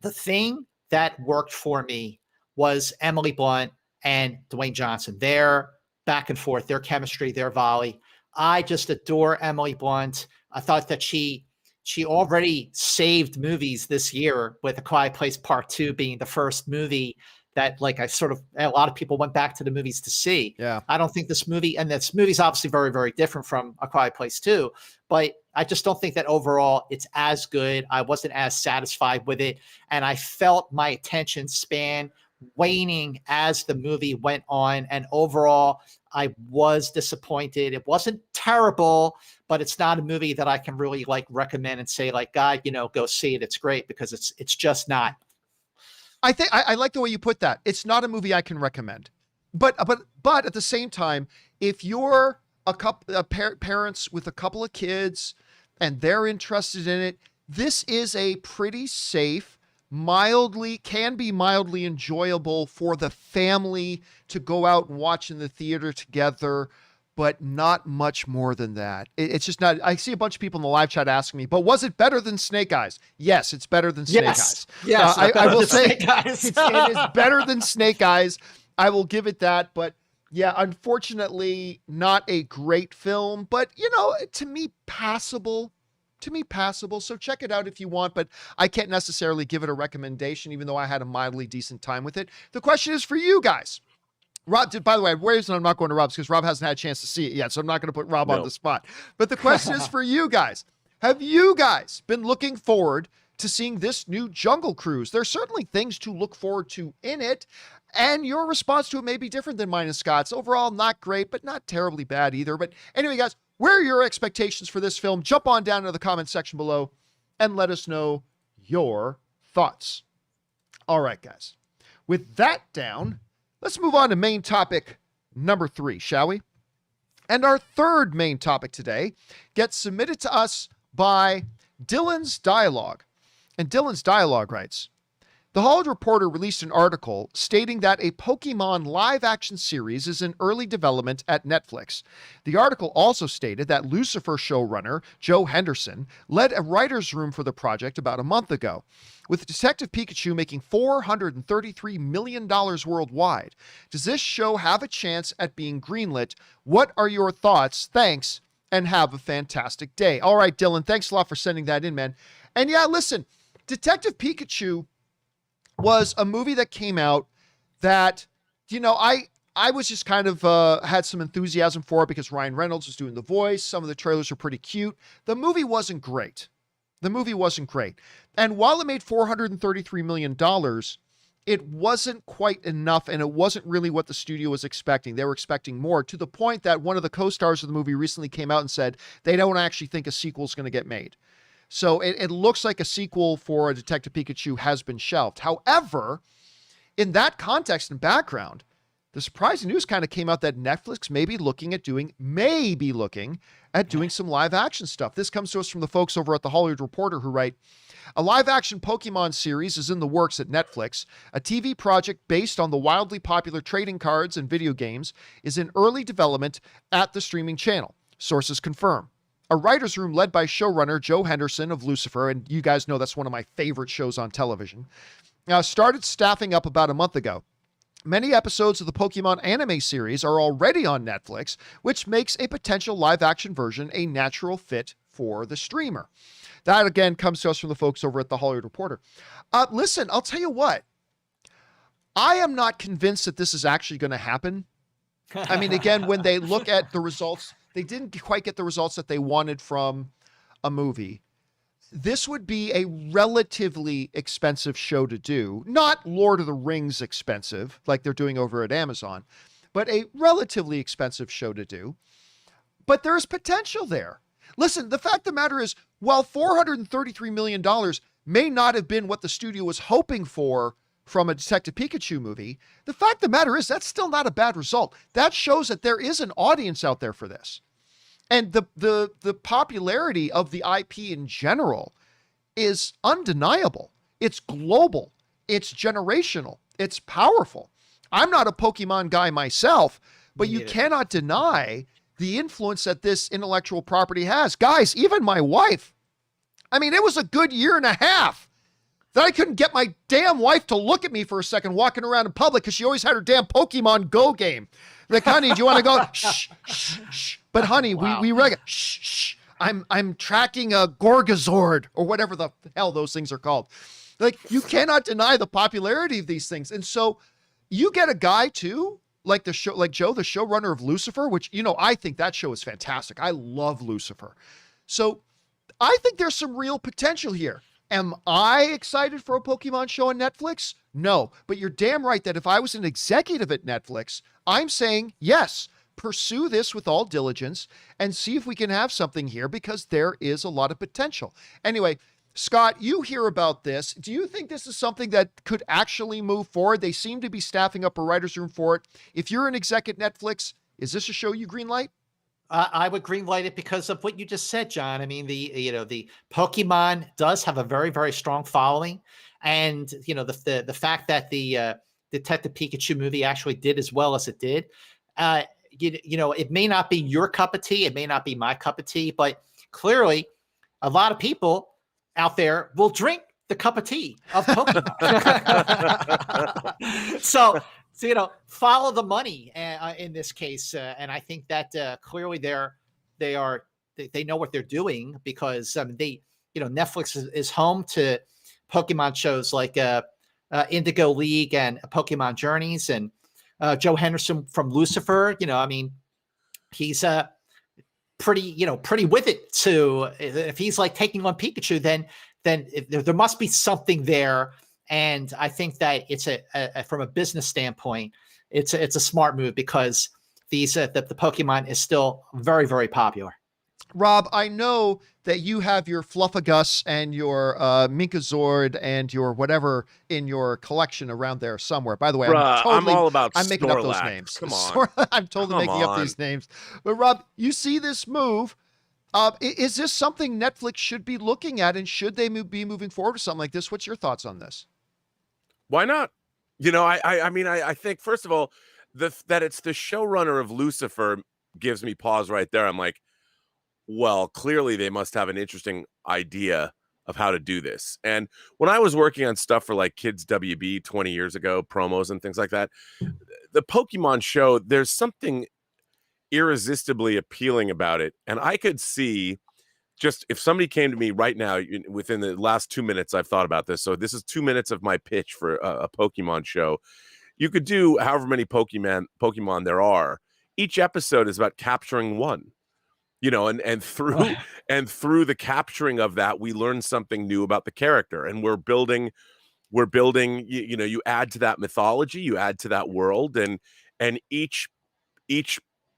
Speaker 3: The thing that worked for me was Emily Blunt and Dwayne Johnson. Their back and forth, their chemistry, their volley. I just adore Emily Blunt. I thought that she already saved movies this year, with A Quiet Place Part 2 being the first movie that, like, a lot of people went back to the movies to see.
Speaker 1: Yeah.
Speaker 3: I don't think this movie's obviously very, very different from A Quiet Place 2, but I just don't think that overall it's as good. I wasn't as satisfied with it, and I felt my attention span waning as the movie went on, and overall I was disappointed. It wasn't terrible, but it's not a movie that I can really recommend and say God, go see it. It's great, because it's just not.
Speaker 1: I think I like the way you put that. It's not a movie I can recommend, but at the same time, if you're parents with a couple of kids and they're interested in it, this is a pretty safe, can be mildly enjoyable for the family to go out and watch in the theater together, but not much more than that. It's just not. I see a bunch of people in the live chat asking me, but was it better than Snake Eyes? Yes, it's better than Snake Eyes.
Speaker 3: Yes,
Speaker 1: I will say it is better than Snake Eyes. I will give it that, but yeah, unfortunately, not a great film, but to me, passable. So check it out if you want, but I can't necessarily give it a recommendation, even though I had a mildly decent time with it. The question is for you guys. Rob, by the way, I'm not going to Rob's because Rob hasn't had a chance to see it yet, so I'm not going to put Rob on the spot. But the question is for you guys. Have you guys been looking forward to seeing this new Jungle Cruise? There's certainly things to look forward to in it, and your response to it may be different than mine and Scott's. Overall, not great, but not terribly bad either. But anyway, guys, where are your expectations for this film? Jump on down to the comment section below and let us know your thoughts. All right, guys. With that down, let's move on to main topic number 3, shall we? And our third main topic today gets submitted to us by Dylan's Dialogue. And Dylan's Dialogue writes, The Hollywood Reporter released an article stating that a Pokemon live-action series is in early development at Netflix. The article also stated that Lucifer showrunner Joe Henderson led a writer's room for the project about a month ago. With Detective Pikachu making $433 million worldwide, does this show have a chance at being greenlit? What are your thoughts? Thanks, and have a fantastic day. All right, Dylan, thanks a lot for sending that in, man. And yeah, listen, Detective Pikachu was a movie that came out that, I was just kind of had some enthusiasm for it because Ryan Reynolds was doing the voice. Some of the trailers were pretty cute. The movie wasn't great. And while it made $433 million, it wasn't quite enough, and it wasn't really what the studio was expecting. They were expecting more, to the point that one of the co-stars of the movie recently came out and said they don't actually think a sequel is going to get made. So it looks like a sequel for a Detective Pikachu has been shelved. However, in that context and background, the surprising news kind of came out that Netflix may be looking at doing some live action stuff. This comes to us from the folks over at the Hollywood Reporter who write, a live action Pokemon series is in the works at Netflix. A TV project based on the wildly popular trading cards and video games is in early development at the streaming channel. Sources confirm. A writer's room led by showrunner Joe Henderson of Lucifer, and you guys know that's one of my favorite shows on television, started staffing up about a month ago. Many episodes of the Pokemon anime series are already on Netflix, which makes a potential live-action version a natural fit for the streamer. That, again, comes to us from the folks over at the Hollywood Reporter. Listen, I'll tell you what. I am not convinced that this is actually going to happen. I mean, again, when they look at the results, they didn't quite get the results that they wanted from a movie. This would be a relatively expensive show to do. Not Lord of the Rings expensive, like they're doing over at Amazon, but a relatively expensive show to do. But there's potential there. Listen, the fact of the matter is, while $433 million may not have been what the studio was hoping for from a Detective Pikachu movie, the fact of the matter is that's still not a bad result. That shows that there is an audience out there for this. And the popularity of the IP in general is undeniable. It's global. It's generational. It's powerful. I'm not a Pokemon guy myself, but you cannot deny the influence that this intellectual property has. Guys, even my wife, I mean, it was a good year and a half that I couldn't get my damn wife to look at me for a second walking around in public because she always had her damn Pokemon Go game. Like, honey, do you want to go? Shh, shh, shh. But honey, wow. we shh, shh. I'm tracking a Gorgazord or whatever the hell those things are called. Like, you cannot deny the popularity of these things. And so you get a guy too, like Joe, the showrunner of Lucifer, which, I think that show is fantastic. I love Lucifer. So I think there's some real potential here. Am I excited for a Pokemon show on Netflix? No, but you're damn right that if I was an executive at Netflix, I'm saying, yes, pursue this with all diligence and see if we can have something here because there is a lot of potential. Anyway, Scott, you hear about this. Do you think this is something that could actually move forward? They seem to be staffing up a writer's room for it. If you're an exec at Netflix, is this a show you greenlight?
Speaker 3: I would greenlight it because of what you just said, John. I mean, the Pokemon does have a very, very strong following, and the fact that the Detective Pikachu movie actually did as well as it did. It may not be your cup of tea, it may not be my cup of tea, but clearly, a lot of people out there will drink the cup of tea of Pokemon. So follow the money in this case. And I think that clearly they know what they're doing because Netflix is home to Pokemon shows like Indigo League and Pokemon Journeys, and Joe Henderson from Lucifer. He's pretty with it. So if he's like taking on Pikachu, then there must be something there. And I think that it's from a business standpoint, it's a smart move because the Pokemon is still very, very popular.
Speaker 1: Rob, I know that you have your Fluffagus and your Minkazord and your whatever in your collection around there somewhere. By the way,
Speaker 2: I'm all about
Speaker 1: I'm making up those
Speaker 2: Snorlax.
Speaker 1: names.
Speaker 2: Come on.
Speaker 1: I'm totally making up these names. But Rob, you see this move. Is this something Netflix should be looking at, and should they be moving forward with something like this? What's your thoughts on this?
Speaker 2: Why not? I think, first of all, that it's the showrunner of Lucifer gives me pause right there. I'm like, well, clearly they must have an interesting idea of how to do this. And when I was working on stuff for like Kids WB 20 years ago, promos and things like that, the Pokemon show, there's something irresistibly appealing about it. And I could see, just if somebody came to me right now, within the last 2 minutes, I've thought about this. So this is 2 minutes of my pitch for a Pokemon show. You could do however many Pokemon there are. Each episode is about capturing one, and through the capturing of that, we learn something new about the character, and we're building, you add to that mythology, you add to that world, and each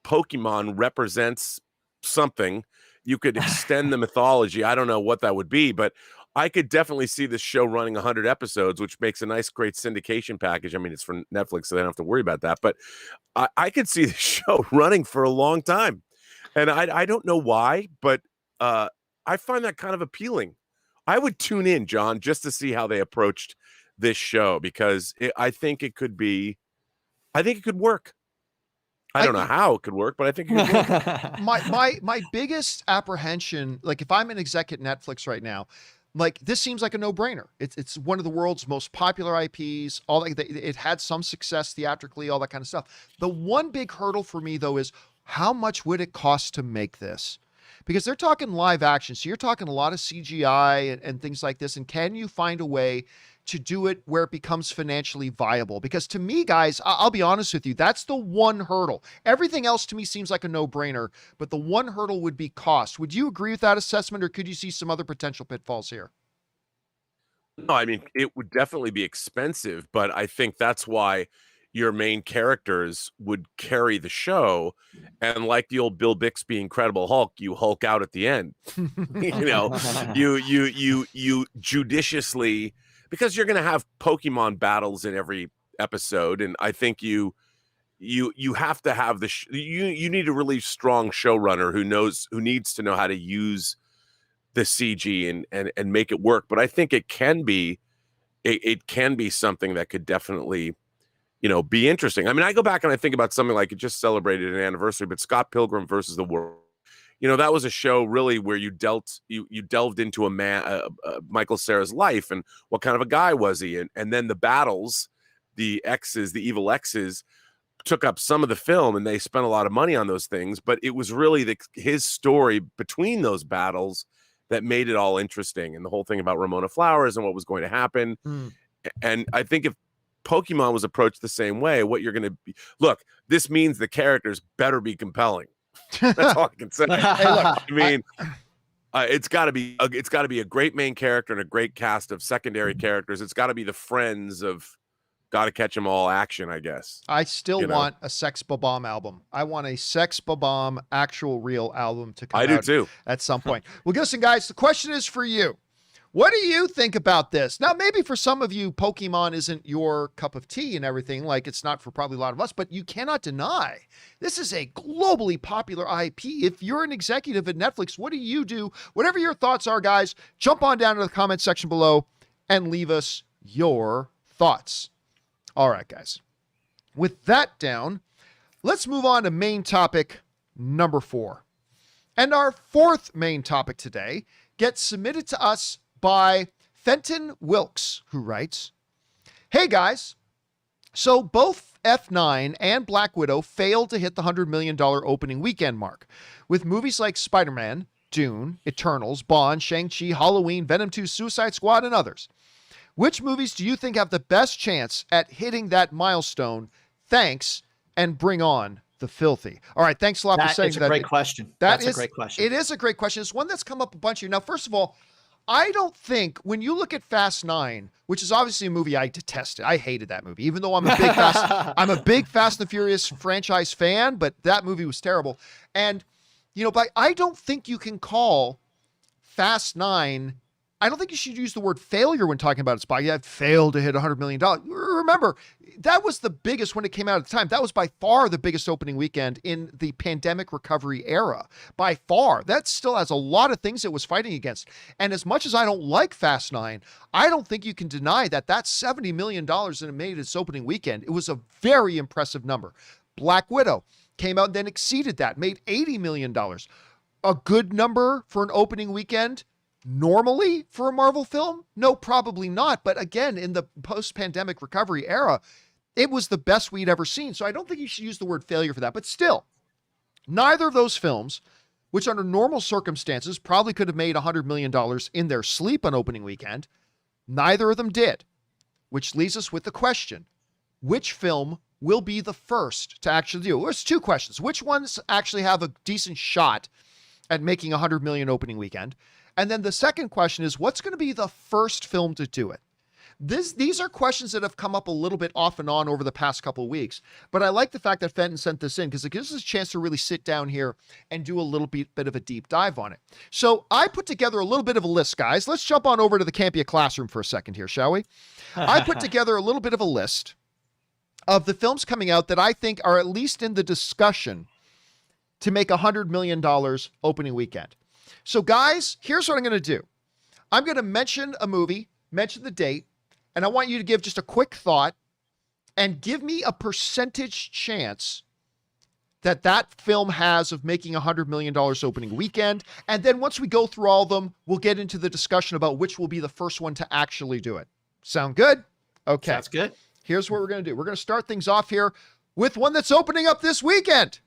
Speaker 2: Pokemon represents something, you could extend the mythology. I don't know what that would be, but I could definitely see this show running 100 episodes, which makes a nice, great syndication package. I mean, it's from Netflix, so they don't have to worry about that. But I could see the show running for a long time. And I don't know why, but I find that kind of appealing. I would tune in, John, just to see how they approached this show, because I think it could work. I don't know how it could work, but I think it could work.
Speaker 1: My biggest apprehension, like if I'm an exec at Netflix right now, like this seems like a no-brainer. It's one of the world's most popular IPs. It had some success theatrically, all that kind of stuff. The one big hurdle for me though is how much would it cost to make this? Because they're talking live action, so you're talking a lot of CGI and things like this. And can you find a way to do it where it becomes financially viable? Because to me, guys, I'll be honest with you, that's the one hurdle. Everything else to me seems like a no-brainer, but the one hurdle would be cost. Would you agree with that assessment, or could you see some other potential pitfalls here?
Speaker 2: No, I mean, it would definitely be expensive, but I think that's why your main characters would carry the show. And like the old Bill Bixby Incredible Hulk, you Hulk out at the end. You judiciously, because you're going to have Pokemon battles in every episode, and I think you have to have you need a really strong showrunner who needs to know how to use the CG and make it work. But I think it can be something that could definitely be interesting. I mean, I go back and I think about something like, it just celebrated an anniversary, but Scott Pilgrim versus the World. That was a show really where you delved into Michael Cera's life and what kind of a guy was he, and then the battles, the evil exes, took up some of the film, and they spent a lot of money on those things. But it was really his story between those battles that made it all interesting, and the whole thing about Ramona Flowers and what was going to happen. And I think if Pokemon was approached the same way, what you're going to be, look, this means the characters better be compelling. That's all I can say. Hey, look, I mean, it's got to be a great main character and a great cast of secondary characters. It's got to be the friends of Gotta Catch 'Em All action, I guess.
Speaker 1: I still want a Sex Bob-omb album. I want a Sex Bob-omb actual real album to come out.
Speaker 2: I do too.
Speaker 1: At some point. Well, listen, guys, the question is for you. What do you think about this? Now, maybe for some of you, Pokemon isn't your cup of tea and everything. Like, it's not for probably a lot of us, but you cannot deny this is a globally popular IP. If you're an executive at Netflix, what do you do? Whatever your thoughts are, guys, jump on down to the comment section below and leave us your thoughts. All right, guys. With that down, let's move on to main topic number 4. And our fourth main topic today gets submitted to us by Fenton Wilkes, who writes, "Hey guys, so both F9 and Black Widow failed to hit the $100 million opening weekend mark, with movies like Spider-Man, Dune, Eternals, Bond, Shang-Chi, Halloween, Venom 2, Suicide Squad, and others. Which movies do you think have the best chance at hitting that milestone? Thanks, and bring on the filthy." All right, thanks a lot for saying that.
Speaker 3: That's a great question. That's a great question.
Speaker 1: It is a great question. It's one that's come up a bunch here. Now, first of all, I don't think when you look at Fast 9, which is obviously a movie I detested. I hated that movie, even though I'm a big Fast and the Furious franchise fan, but that movie was terrible. And, but I don't think you can call Fast 9, I don't think you should use the word failure when talking about its spy. Yeah, it failed to hit $100 million. Remember, that was the biggest when it came out at the time. That was by far the biggest opening weekend in the pandemic recovery era. By far. That still has a lot of things it was fighting against. And as much as I don't like Fast 9, I don't think you can deny that $70 million that it made its opening weekend. It was a very impressive number. Black Widow came out and then exceeded that, made $80 million. A good number for an opening weekend. Normally for a Marvel film? No, probably not. But again, in the post-pandemic recovery era, it was the best we'd ever seen. So I don't think you should use the word failure for that. But still, neither of those films, which under normal circumstances probably could have made $100 million in their sleep on opening weekend, neither of them did. Which leaves us with the question, which film will be the first to actually do? There's two questions. Which ones actually have a decent shot at making $100 million opening weekend? And then the second question is, what's going to be the first film to do it? These are questions that have come up a little bit off and on over the past couple of weeks, but I like the fact that Fenton sent this in because it gives us a chance to really sit down here and do a little bit of a deep dive on it. So I put together a little bit of a list, guys. Let's jump on over to the Campea classroom for a second here, shall we? I put together a little bit of a list of the films coming out that I think are at least in the discussion to make $100 million opening weekend. So guys, here's what I'm going to do. I'm going to mention a movie, mention the date, and I want you to give just a quick thought and give me a percentage chance that that film has of making $100 million opening weekend. And then once we go through all of them, we'll get into the discussion about which will be the first one to actually do it. Sound good? Okay.
Speaker 3: Sounds good.
Speaker 1: Here's what we're going to do. We're going to start things off here with one that's opening up this weekend.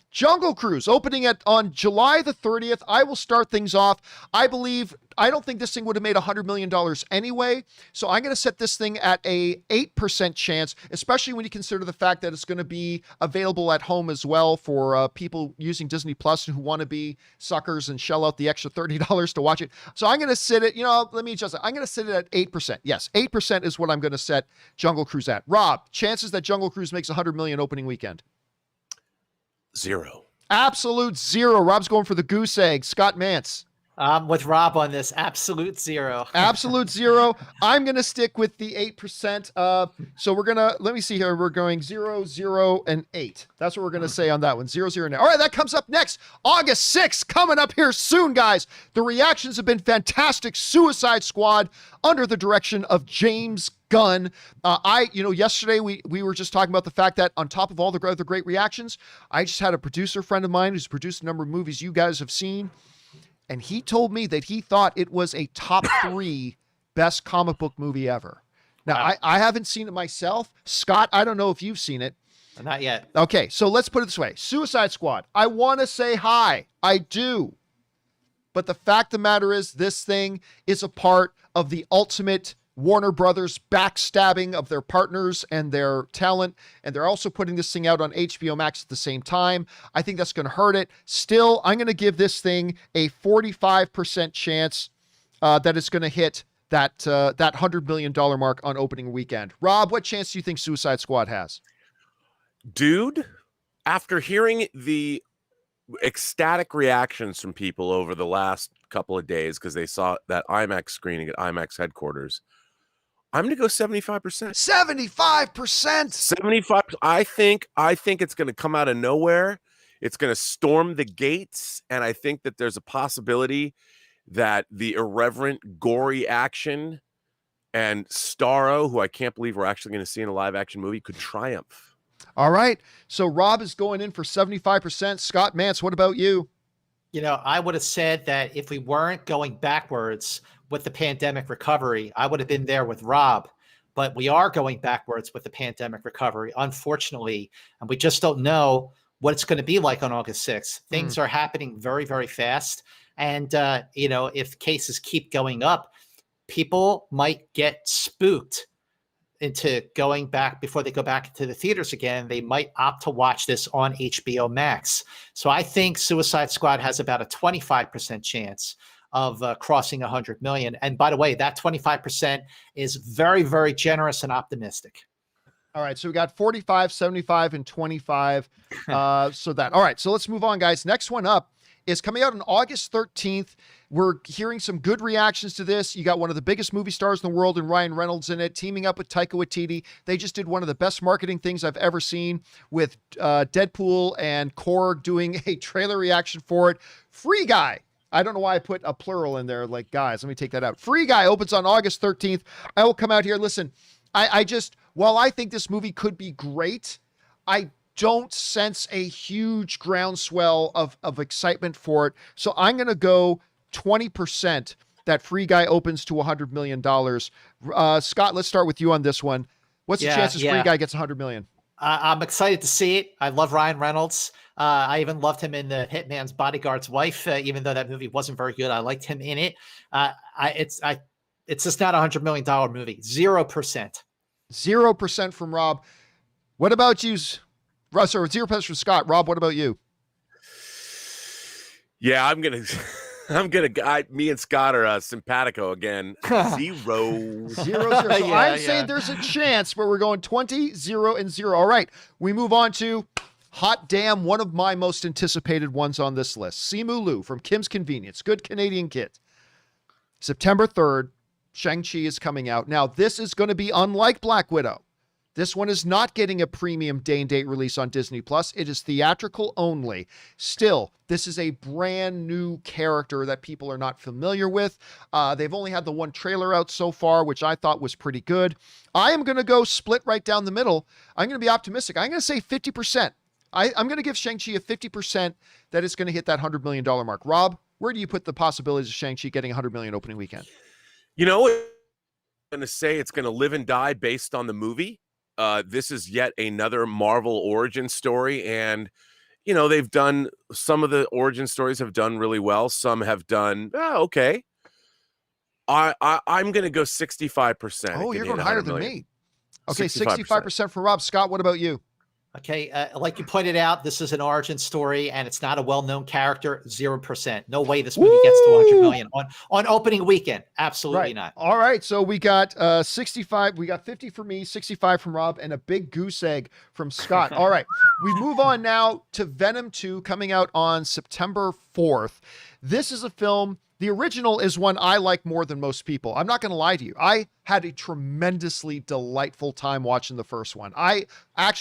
Speaker 1: Jungle Cruise opening on July the 30th. I will start things off. I don't think this thing would have made $100 million anyway. So I'm going to set this thing at a 8% chance, especially when you consider the fact that it's going to be available at home as well for people using Disney Plus who want to be suckers and shell out the extra $30 to watch it. So I'm going to sit it, let me adjust it. I'm going to sit it at 8%. Yes, 8% is what I'm going to set Jungle Cruise at. Rob, chances that Jungle Cruise makes $100 million opening weekend?
Speaker 2: 0.
Speaker 1: Absolute 0. Rob's going for the goose egg. Scott Mance.
Speaker 3: With Rob on this, absolute 0.
Speaker 1: Absolute 0. I'm going to stick with the 8%. So we're going to, let me see here. We're going 0, 0, and 8. That's what we're going to say on that one. 0, 0, and 8. All right, that comes up next. August 6th, coming up here soon, guys. The reactions have been fantastic. Suicide Squad under the direction of James Gunn. Yesterday we were just talking about the fact that on top of all the other great reactions, I just had a producer friend of mine who's produced a number of movies you guys have seen. And he told me that he thought it was a top 3 best comic book movie ever. Now, wow. I haven't seen it myself. Scott, I don't know if you've seen it.
Speaker 3: Not yet.
Speaker 1: Okay, so let's put it this way. Suicide Squad. I want to say hi. I do. But the fact of the matter is this thing is a part of the ultimate Warner Brothers backstabbing of their partners and their talent. And they're also putting this thing out on HBO Max at the same time. I think that's going to hurt it. Still, I'm going to give this thing a 45% chance that it's going to hit that $100 million mark on opening weekend. Rob, what chance do you think Suicide Squad has?
Speaker 2: Dude, after hearing the ecstatic reactions from people over the last couple of days because they saw that IMAX screening at IMAX headquarters, I'm going to go 75%.
Speaker 1: 75%.
Speaker 2: 75. I think it's going to come out of nowhere. It's going to storm the gates, and I think that there's a possibility that the irreverent, gory action and Starro, who I can't believe we're actually going to see in a live action movie, could triumph.
Speaker 1: All right. So Rob is going in for 75%. Scott Mance, what about you?
Speaker 3: I would have said that if we weren't going backwards with the pandemic recovery, I would have been there with Rob. But we are going backwards with the pandemic recovery, unfortunately. And we just don't know what it's going to be like on August 6th. Things are happening very, very fast. And, if cases keep going up, people might get spooked into going back before they go back to the theaters again. They might opt to watch this on HBO Max. So I think Suicide Squad has about a 25% chance of crossing 100 million. And by the way, that 25% is very, very generous and optimistic.
Speaker 1: All right. So we got 45, 75, and 25. All right. So let's move on, guys. Next one up is coming out on August 13th. We're hearing some good reactions to this. You got one of the biggest movie stars in the world and Ryan Reynolds in it, teaming up with Taika Waititi. They just did one of the best marketing things I've ever seen with Deadpool and Korg doing a trailer reaction for it. Free Guy. I don't know why I put a plural in there like guys. Let me take that out. Free Guy opens on August 13th. I will come out here. Listen, while I think this movie could be great, I don't sense a huge groundswell of excitement for it. So I'm going to go 20% that Free Guy opens to $100 million. Scott, let's start with you on this one. What's the chances Free Guy gets $100 million?
Speaker 3: I'm excited to see it. I love Ryan Reynolds. I even loved him in the Hitman's Bodyguard's Wife, even though that movie wasn't very good. I liked him in it. It's just not $100 million movie. 0%.
Speaker 1: 0% from Rob. What about you, Russ? Or 0% from Scott. Rob, what about you?
Speaker 2: Yeah, I'm Me and Scott are simpatico again. 0.
Speaker 1: 0-0. So
Speaker 3: Yeah,
Speaker 1: I'm saying there's a chance, but we're going 20-0-0. All right, we move on to hot damn, one of my most anticipated ones on this list. Simu Liu from Kim's Convenience. Good Canadian kid. September 3rd, Shang-Chi is coming out. Now, this is going to be unlike Black Widow. This one is not getting a premium day and date release on Disney+. It is theatrical only. Still, this is a brand new character that people are not familiar with. They've only had the one trailer out so far, which I thought was pretty good. I am going to go split right down the middle. I'm going to be optimistic. I'm going to say 50%. I'm going to give Shang-Chi a 50% that it's going to hit that $100 million mark. Rob, where do you put the possibilities of Shang-Chi getting $100 million opening weekend?
Speaker 2: You know, I'm going to say it's going to live and die based on the movie. This is yet another Marvel origin story, and you know they've done some of the origin stories have done really well. Some have done okay. I'm going to go 65%.
Speaker 1: Oh, you're going higher than me. Okay,
Speaker 2: 65%.
Speaker 1: 65% for Rob. Scott, what about you?
Speaker 3: Okay, like you pointed out, this is an origin story, and it's not a well-known character. 0%. No way this movie gets to 100 million on opening weekend. Absolutely not.
Speaker 1: All right, so we got 65. We got 50 for me, 65 from Rob, and a big goose egg from Scott. All right, we move on now to Venom 2 coming out on September 4th. This is a film. The original is one I like more than most people. I'm not going to lie to you. I had a tremendously delightful time watching the first one.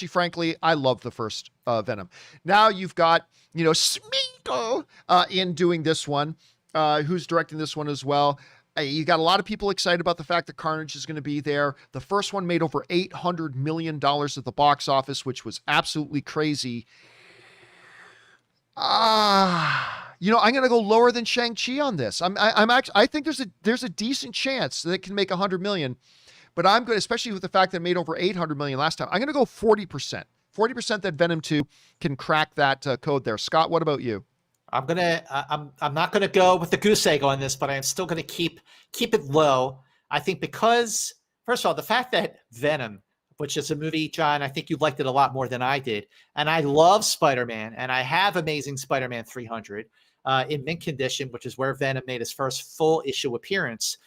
Speaker 1: Frankly, I love the first Venom. Now you've got, Smeagol in doing this one, who's directing this one as well. You got a lot of people excited about the fact that Carnage is going to be there. The first one made over $800 million at the box office, which was absolutely crazy. I'm going to go lower than Shang-Chi on this. I think there's a decent chance that it can make 100 million, but I'm good, especially with the fact that it made over 800 million last time. I'm going to go 40%. 40% that Venom 2 can crack that code there. Scott, what about you?
Speaker 3: I'm not gonna go with the goose egg on this, but I'm still gonna keep it low. I think because, first of all, the fact that Venom, which is a movie, John, I think you liked it a lot more than I did. And I love Spider-Man, and I have Amazing Spider-Man 300 in mint condition, which is where Venom made his first full issue appearance.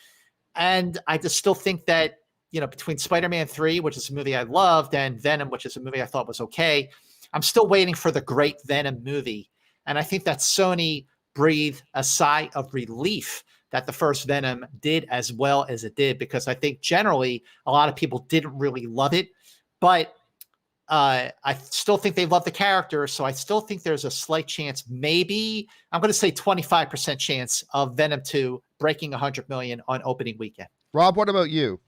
Speaker 3: And I just still think that, between Spider-Man 3, which is a movie I loved, and Venom, which is a movie I thought was okay, I'm still waiting for the great Venom movie. And I think that Sony breathed a sigh of relief that the first Venom did as well as it did, because I think generally a lot of people didn't really love it, but I still think they love the character. So I still think there's a slight chance, maybe I'm going to say 25% chance of Venom 2 breaking 100 million on opening weekend.
Speaker 1: Rob, what about you?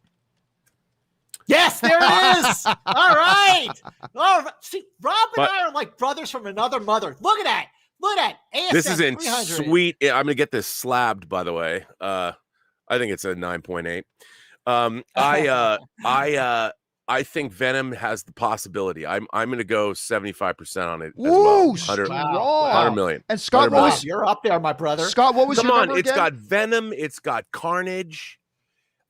Speaker 3: Yes, there it is. All right. See, Rob and I are like brothers from another mother. Look at that. Look at that.
Speaker 2: This is in sweet. I'm going to get this slabbed, by the way. I think it's a 9.8. I think Venom has the possibility. I'm going to go 75% on it as well. 100 million.
Speaker 1: And Scott,
Speaker 3: you're up there, my brother.
Speaker 1: Scott, what was your number
Speaker 2: It's
Speaker 1: again?
Speaker 2: got Venom. It's got Carnage.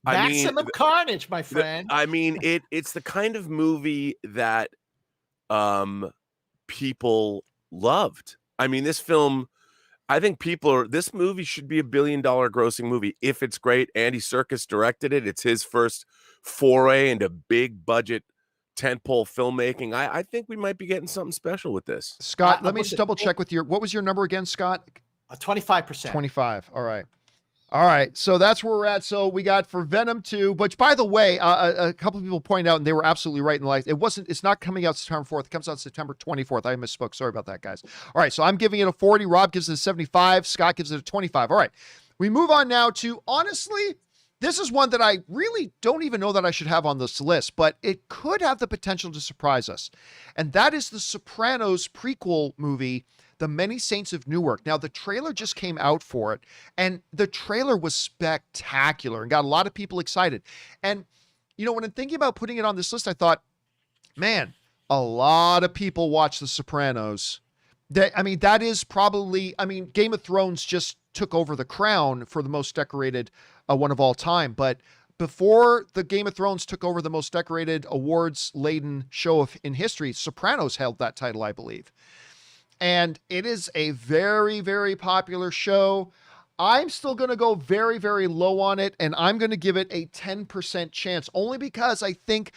Speaker 3: Maximum carnage, my friend.
Speaker 2: It's the kind of movie that people loved. This film, I think this movie should be $1 billion grossing movie if it's great. Andy Serkis directed it. It's his first foray into big budget tentpole filmmaking. I think we might be getting something special with this.
Speaker 1: Scott, let me just double check with what was your number again, Scott?
Speaker 3: 25%.
Speaker 1: 25. All right. So that's where we're at. So we got for Venom 2, which, by the way, a couple of people pointed out, and they were absolutely right in the light. It's not coming out September 4th. It comes out September 24th. I misspoke. Sorry about that, guys. All right. So I'm giving it a 40. Rob gives it a 75. Scott gives it a 25. All right. We move on now to, honestly, this is one that I really don't even know that I should have on this list, but it could have the potential to surprise us. And that is the Sopranos prequel movie, The Many Saints of Newark. Now, the trailer just came out for it, and the trailer was spectacular and got a lot of people excited. And, when I'm thinking about putting it on this list, I thought, man, a lot of people watch The Sopranos. That is probably, Game of Thrones just took over the crown for the most decorated one of all time. But before the Game of Thrones took over the most decorated awards-laden show in history, Sopranos held that title, I believe. And it is a very, very popular show. I'm still going to go very, very low on it, and I'm going to give it a 10% chance, only because I think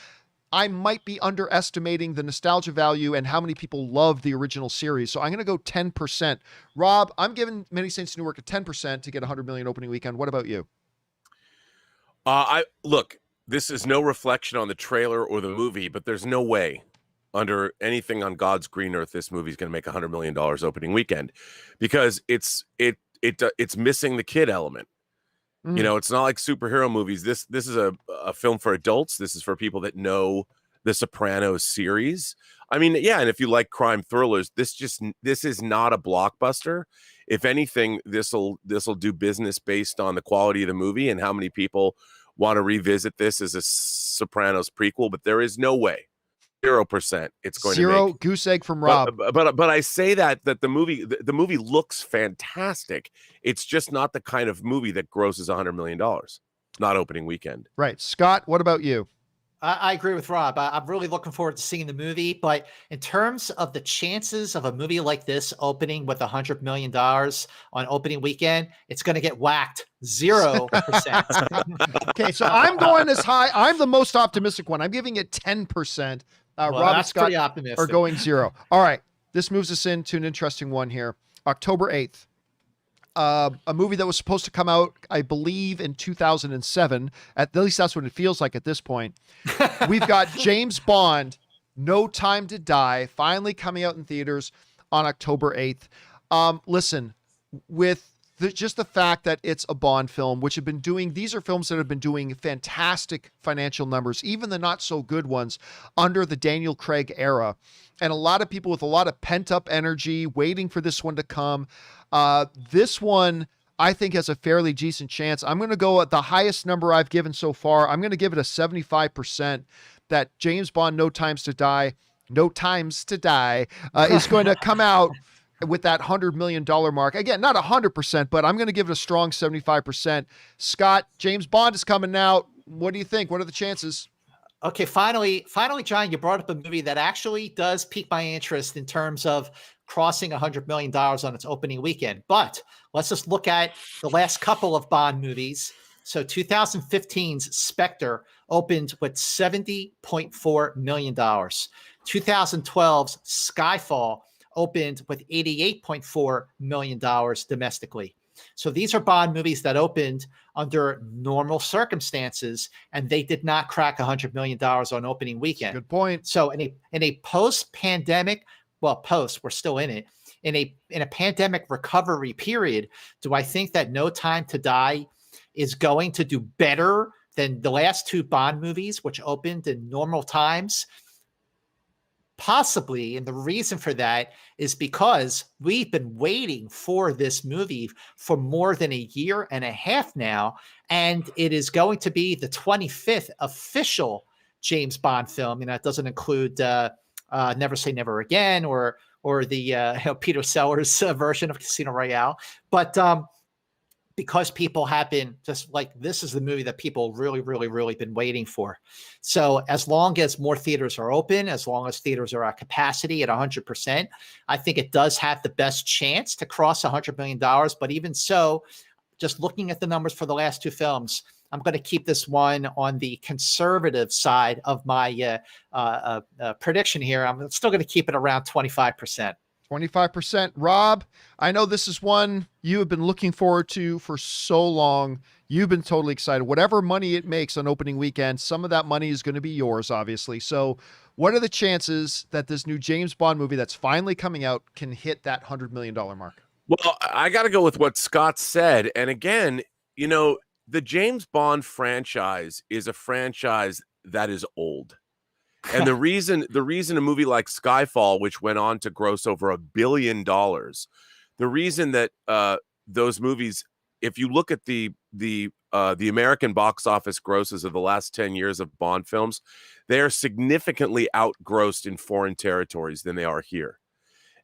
Speaker 1: I might be underestimating the nostalgia value and how many people love the original series. So I'm going to go 10%. Rob, I'm giving Many Saints of Newark a 10% to get 100 million opening weekend. What about you?
Speaker 2: I look, this is no reflection on the trailer or the movie, but there's no way under anything on God's green earth this movie is going to make $100 million opening weekend, because it's missing the kid element. You know, it's not like superhero movies. This is a film for adults. This is for people that know the Sopranos series. I mean, yeah, and if you like crime thrillers, this is not a blockbuster. If anything, this'll do business based on the quality of the movie and how many people want to revisit this as a Sopranos prequel. But there is no way, 0%, it's going to make
Speaker 1: goose egg from Rob.
Speaker 2: But I say that the movie looks fantastic. It's just not the kind of movie that grosses $100 million, not opening weekend.
Speaker 1: Right. Scott, what about you?
Speaker 3: I agree with Rob. I'm really looking forward to seeing the movie, but in terms of the chances of a movie like this opening with $100 million on opening weekend, it's going to get whacked 0%.
Speaker 1: Okay, so I'm going as high. I'm the most optimistic one. I'm giving it 10%.
Speaker 3: Well,
Speaker 1: Rob and Scott
Speaker 3: pretty optimistic.
Speaker 1: are going 0. All right, this moves us into an interesting one here. October 8th. A movie that was supposed to come out, I believe, in 2007. At least that's what it feels like at this point. We've got James Bond, No Time to Die, finally coming out in theaters on October 8th. Listen, with just the fact that it's a Bond film, which have been doing, these are films that have been doing fantastic financial numbers, even the not so good ones under the Daniel Craig era. And a lot of people with a lot of pent up energy waiting for this one to come. This one, I think, has a fairly decent chance. I'm going to go at the highest number I've given so far. I'm going to give it a 75% that James Bond, No Time to Die is going to come out with that $100 million mark. Again, not 100%, but I'm going to give it a strong 75%. Scott, James Bond is coming out. What do you think? What are the chances?
Speaker 3: Okay, finally, John, you brought up a movie that actually does pique my interest in terms of crossing $100 million on its opening weekend. But let's just look at the last couple of Bond movies. So 2015's Spectre opened with $70.4 million. 2012's Skyfall opened with $88.4 million domestically. So these are Bond movies that opened under normal circumstances, and they did not crack $100 million on opening weekend.
Speaker 1: Good point.
Speaker 3: So in a post-pandemic, we're still in it. In a pandemic recovery period, do I think that No Time to Die is going to do better than the last two Bond movies, which opened in normal times? Possibly, and the reason for that is because we've been waiting for this movie for more than a year and a half now, and it is going to be the 25th official James Bond film, and that doesn't include Never Say Never Again or the Peter Sellers version of Casino Royale, but because people have been just like, this is the movie that people really, really, really been waiting for. So as long as more theaters are open, as long as theaters are at capacity at 100%, I think it does have the best chance to cross $100 million. But even so, just looking at the numbers for the last two films, I'm going to keep this one on the conservative side of my prediction here. I'm still going to keep it around 25%.
Speaker 1: 25%. Rob, I know this is one you have been looking forward to for so long. You've been totally excited. Whatever money it makes on opening weekend, some of that money is going to be yours, obviously. So what are the chances that this new James Bond movie that's finally coming out can hit that $100 million mark?
Speaker 2: Well, I got to go with what Scott said. And again, you know, the James Bond franchise is a franchise that is old. And the reason a movie like Skyfall, which went on to gross over $1 billion, the reason that those movies, if you look at the American box office grosses of the last 10 years of Bond films, they are significantly outgrossed in foreign territories than they are here.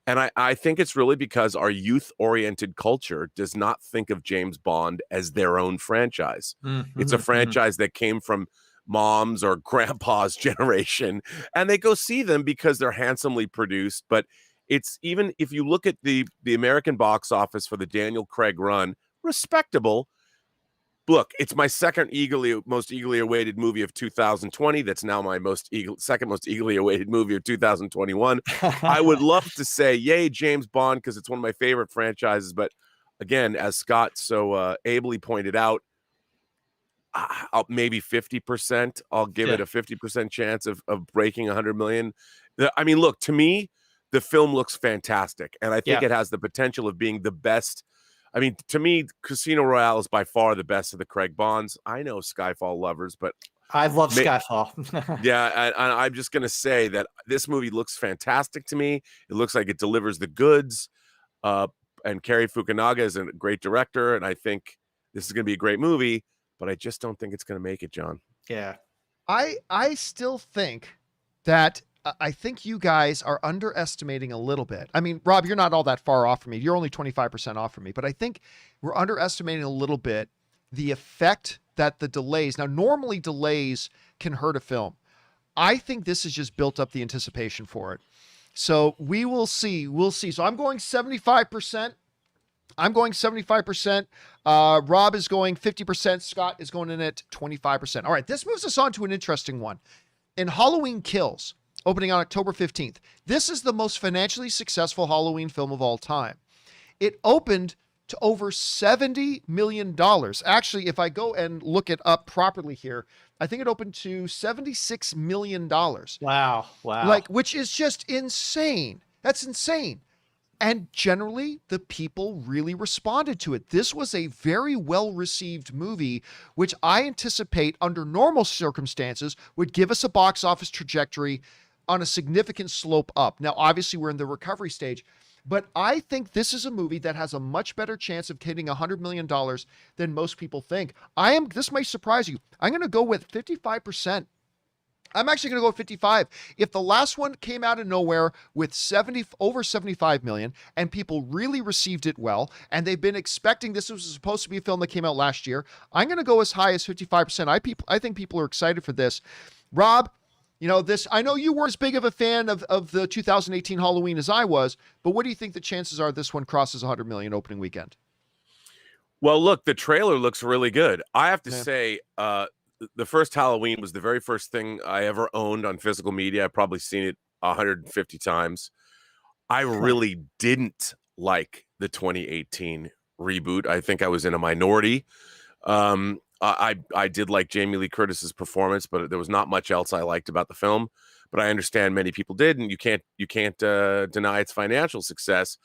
Speaker 2: And I think it's really because our youth-oriented culture does not think of James Bond as their own franchise. Mm-hmm. It's a franchise that came from mom's or grandpa's generation, and they go see them because they're handsomely produced. But it's, even if you look at the American box office for the Daniel Craig run, respectable. Look, it's my second most eagerly awaited movie of 2020. That's now my second most eagerly awaited movie of 2021. I would love to say, yay, James Bond, because it's one of my favorite franchises. But again, as Scott so ably pointed out, maybe 50%. I'll give it a 50% chance of breaking 100 million. I mean, look, to me, the film looks fantastic, and I think it has the potential of being the best. I mean, to me, Casino Royale is by far the best of the Craig Bonds. I know Skyfall lovers, but
Speaker 3: I love Skyfall.
Speaker 2: Yeah, and I'm just going to say that this movie looks fantastic to me. It looks like it delivers the goods. And Cary Fukunaga is a great director, and I think this is going to be a great movie, but I just don't think it's going to make it, John.
Speaker 3: Yeah.
Speaker 1: I still think that I think you guys are underestimating a little bit. I mean, Rob, you're not all that far off from me. You're only 25% off from me, but I think we're underestimating a little bit the effect that the delays. Now, normally delays can hurt a film. I think this has just built up the anticipation for it. So we will see. We'll see. So I'm going 75%. I'm going 75%. Rob is going 50%. Scott is going in at 25%. All right, this moves us on to an interesting one. In Halloween Kills, opening on October 15th, this is the most financially successful Halloween film of all time. It opened to over $70 million. Actually, if I go and look it up properly here, I think it opened to $76 million.
Speaker 3: Wow.
Speaker 1: Like, which is just insane. That's insane. And generally, the people really responded to it. This was a very well-received movie, which I anticipate under normal circumstances would give us a box office trajectory on a significant slope up. Now, obviously, we're in the recovery stage, but I think this is a movie that has a much better chance of hitting $100 million than most people think. This might surprise you. I'm going to go with 55%. I'm actually going to go with 55. If the last one came out of nowhere with over 75 million and people really received it well, and they've been expecting this was supposed to be a film that came out last year, I'm going to go as high as 55%. I think people are excited for this. Rob, I know you weren't as big of a fan of the 2018 Halloween as I was, but what do you think the chances are this one crosses 100 million opening weekend?
Speaker 2: Well, look, the trailer looks really good. I have to say, the first Halloween was the very first thing I ever owned on physical media. I've probably seen it 150 times. I really didn't like the 2018 reboot. I think I was in a minority. I did like Jamie Lee Curtis's performance, but there was not much else I liked about the film. But I understand many people did, and you can't deny its financial success.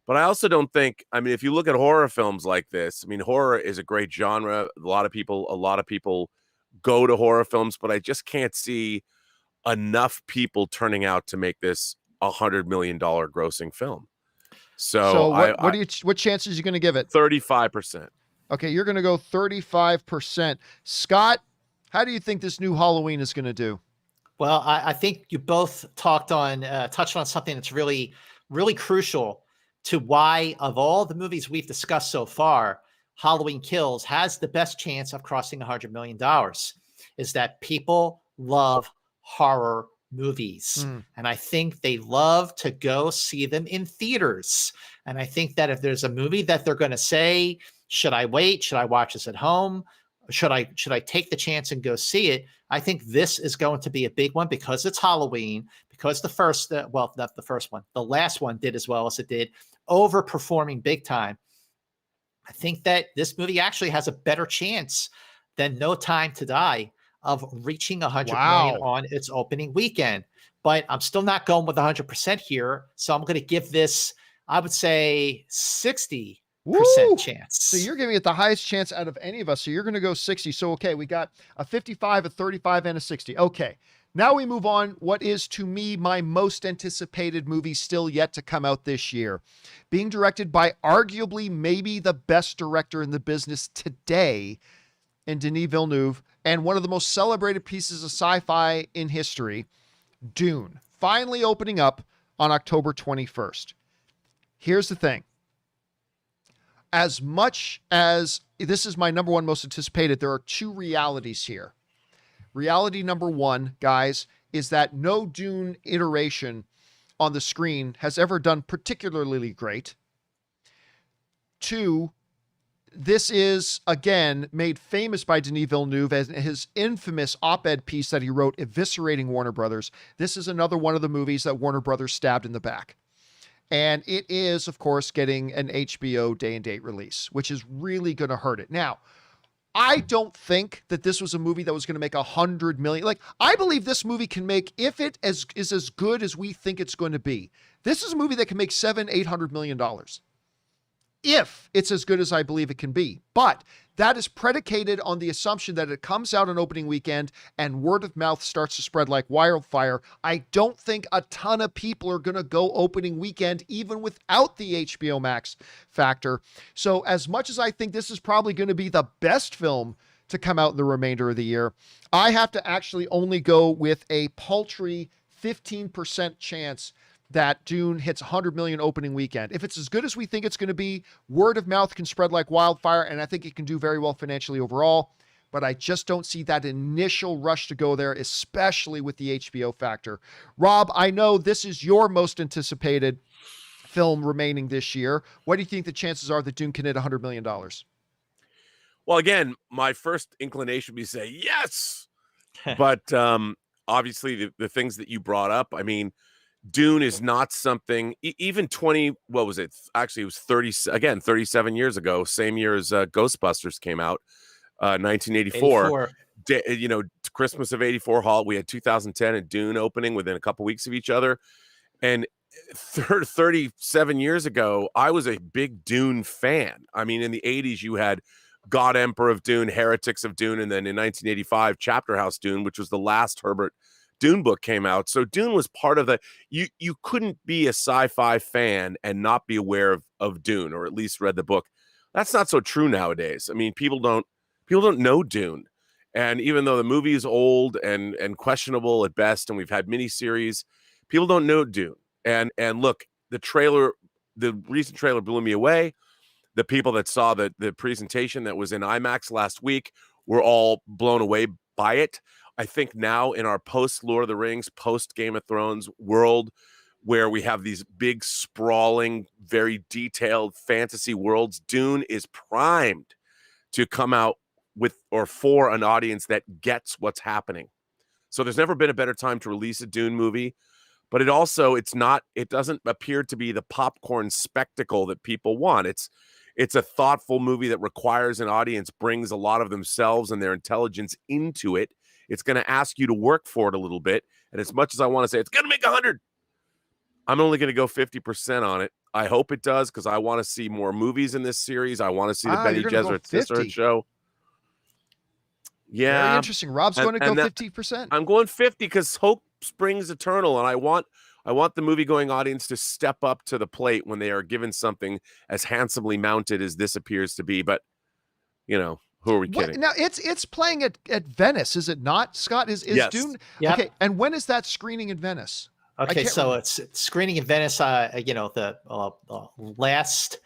Speaker 2: But I also don't think, I mean, if you look at horror films like this, I mean, horror is a great genre. A lot of people go to horror films, but I just can't see enough people turning out to make this $100 million grossing film. So
Speaker 1: what chances are you going to give it?
Speaker 2: 35%.
Speaker 1: Okay, you're going to go 35%. Scott, how do you think this new Halloween is going to do?
Speaker 3: Well, I think you both touched on something that's really, really crucial to why, of all the movies we've discussed so far, Halloween Kills has the best chance of crossing $100 million, is that people love horror movies. And I think they love to go see them in theaters. And I think that if there's a movie that they're going to say, should I wait? Should I watch this at home? Should I take the chance and go see it? I think this is going to be a big one because it's Halloween, because the last one did as well as it did, overperforming big time. I think that this movie actually has a better chance than No Time to Die of reaching 100 million on its opening weekend. But I'm still not going with 100% here. So I'm going to give this, I would say, 60% chance.
Speaker 1: So you're giving it the highest chance out of any of us. So you're going to go 60. So, okay, we got a 55, a 35, and a 60. Okay. Now we move on. What is, to me, my most anticipated movie still yet to come out this year. Being directed by arguably maybe the best director in the business today in Denis Villeneuve, and one of the most celebrated pieces of sci-fi in history, Dune, finally opening up on October 21st. Here's the thing. As much as this is my number one most anticipated, there are two realities here. Reality number one, guys, is that no Dune iteration on the screen has ever done particularly great. Two, this is, again, made famous by Denis Villeneuve as his infamous op-ed piece that he wrote eviscerating Warner Brothers. This is another one of the movies that Warner Brothers stabbed in the back. And it is, of course, getting an HBO day and date release, which is really going to hurt it. Now, I don't think that this was a movie that was going to make 100 million. Like, I believe this movie can make, if it is as good as we think it's going to be, this is a movie that can make $700-800 million. If it's as good as I believe it can be. But that is predicated on the assumption that it comes out on opening weekend and word of mouth starts to spread like wildfire. I don't think a ton of people are going to go opening weekend, even without the HBO Max factor. So as much as I think this is probably going to be the best film to come out in the remainder of the year, I have to actually only go with a paltry 15% chance that Dune hits 100 million opening weekend. If it's as good as we think it's going to be, word of mouth can spread like wildfire, and I think it can do very well financially overall, but I just don't see that initial rush to go there, especially with the HBO factor. Rob, I know this is your most anticipated film remaining this year. What do you think the chances are that Dune can hit $100 million?
Speaker 2: Well, again, my first inclination would be to say yes, but obviously the things that you brought up, I mean, Dune is not something, even 20, what was it? Actually, it was 37 years ago, same year as Ghostbusters came out, 1984. Christmas of 84, we had 2010 and Dune opening within a couple weeks of each other. And 37 years ago, I was a big Dune fan. I mean, in the 80s, you had God Emperor of Dune, Heretics of Dune, and then in 1985, Chapter House Dune, which was the last Herbert Dune book came out. So Dune was part of the, you couldn't be a sci-fi fan and not be aware of Dune, or at least read the book. That's not so true nowadays. I mean, people don't know Dune. And even though the movie is old and questionable at best, and we've had miniseries, people don't know Dune. And look, the recent trailer blew me away. The people that saw the presentation that was in IMAX last week were all blown away by it. I think now in our post Lord of the Rings, post Game of Thrones world, where we have these big, sprawling, very detailed fantasy worlds, Dune is primed to come out with or for an audience that gets what's happening. So there's never been a better time to release a Dune movie, but it doesn't appear to be the popcorn spectacle that people want. It's a thoughtful movie that requires an audience, brings a lot of themselves and their intelligence into it. It's going to ask you to work for it a little bit. And as much as I want to say it's going to make 100, I'm only going to go 50% on it. I hope it does, because I want to see more movies in this series. I want to see the Benny Gesserit show. Yeah.
Speaker 1: Very interesting. Rob's going to go 50%.
Speaker 2: I'm going 50 because hope springs eternal. And I want the movie-going audience to step up to the plate when they are given something as handsomely mounted as this appears to be. But, who are we kidding?
Speaker 1: Now it's playing at Venice, is it not, Scott? Is
Speaker 2: yes.
Speaker 1: Dune?
Speaker 3: Yep.
Speaker 1: Okay, and when is that screening in Venice?
Speaker 3: Okay, so it's screening in Venice. The last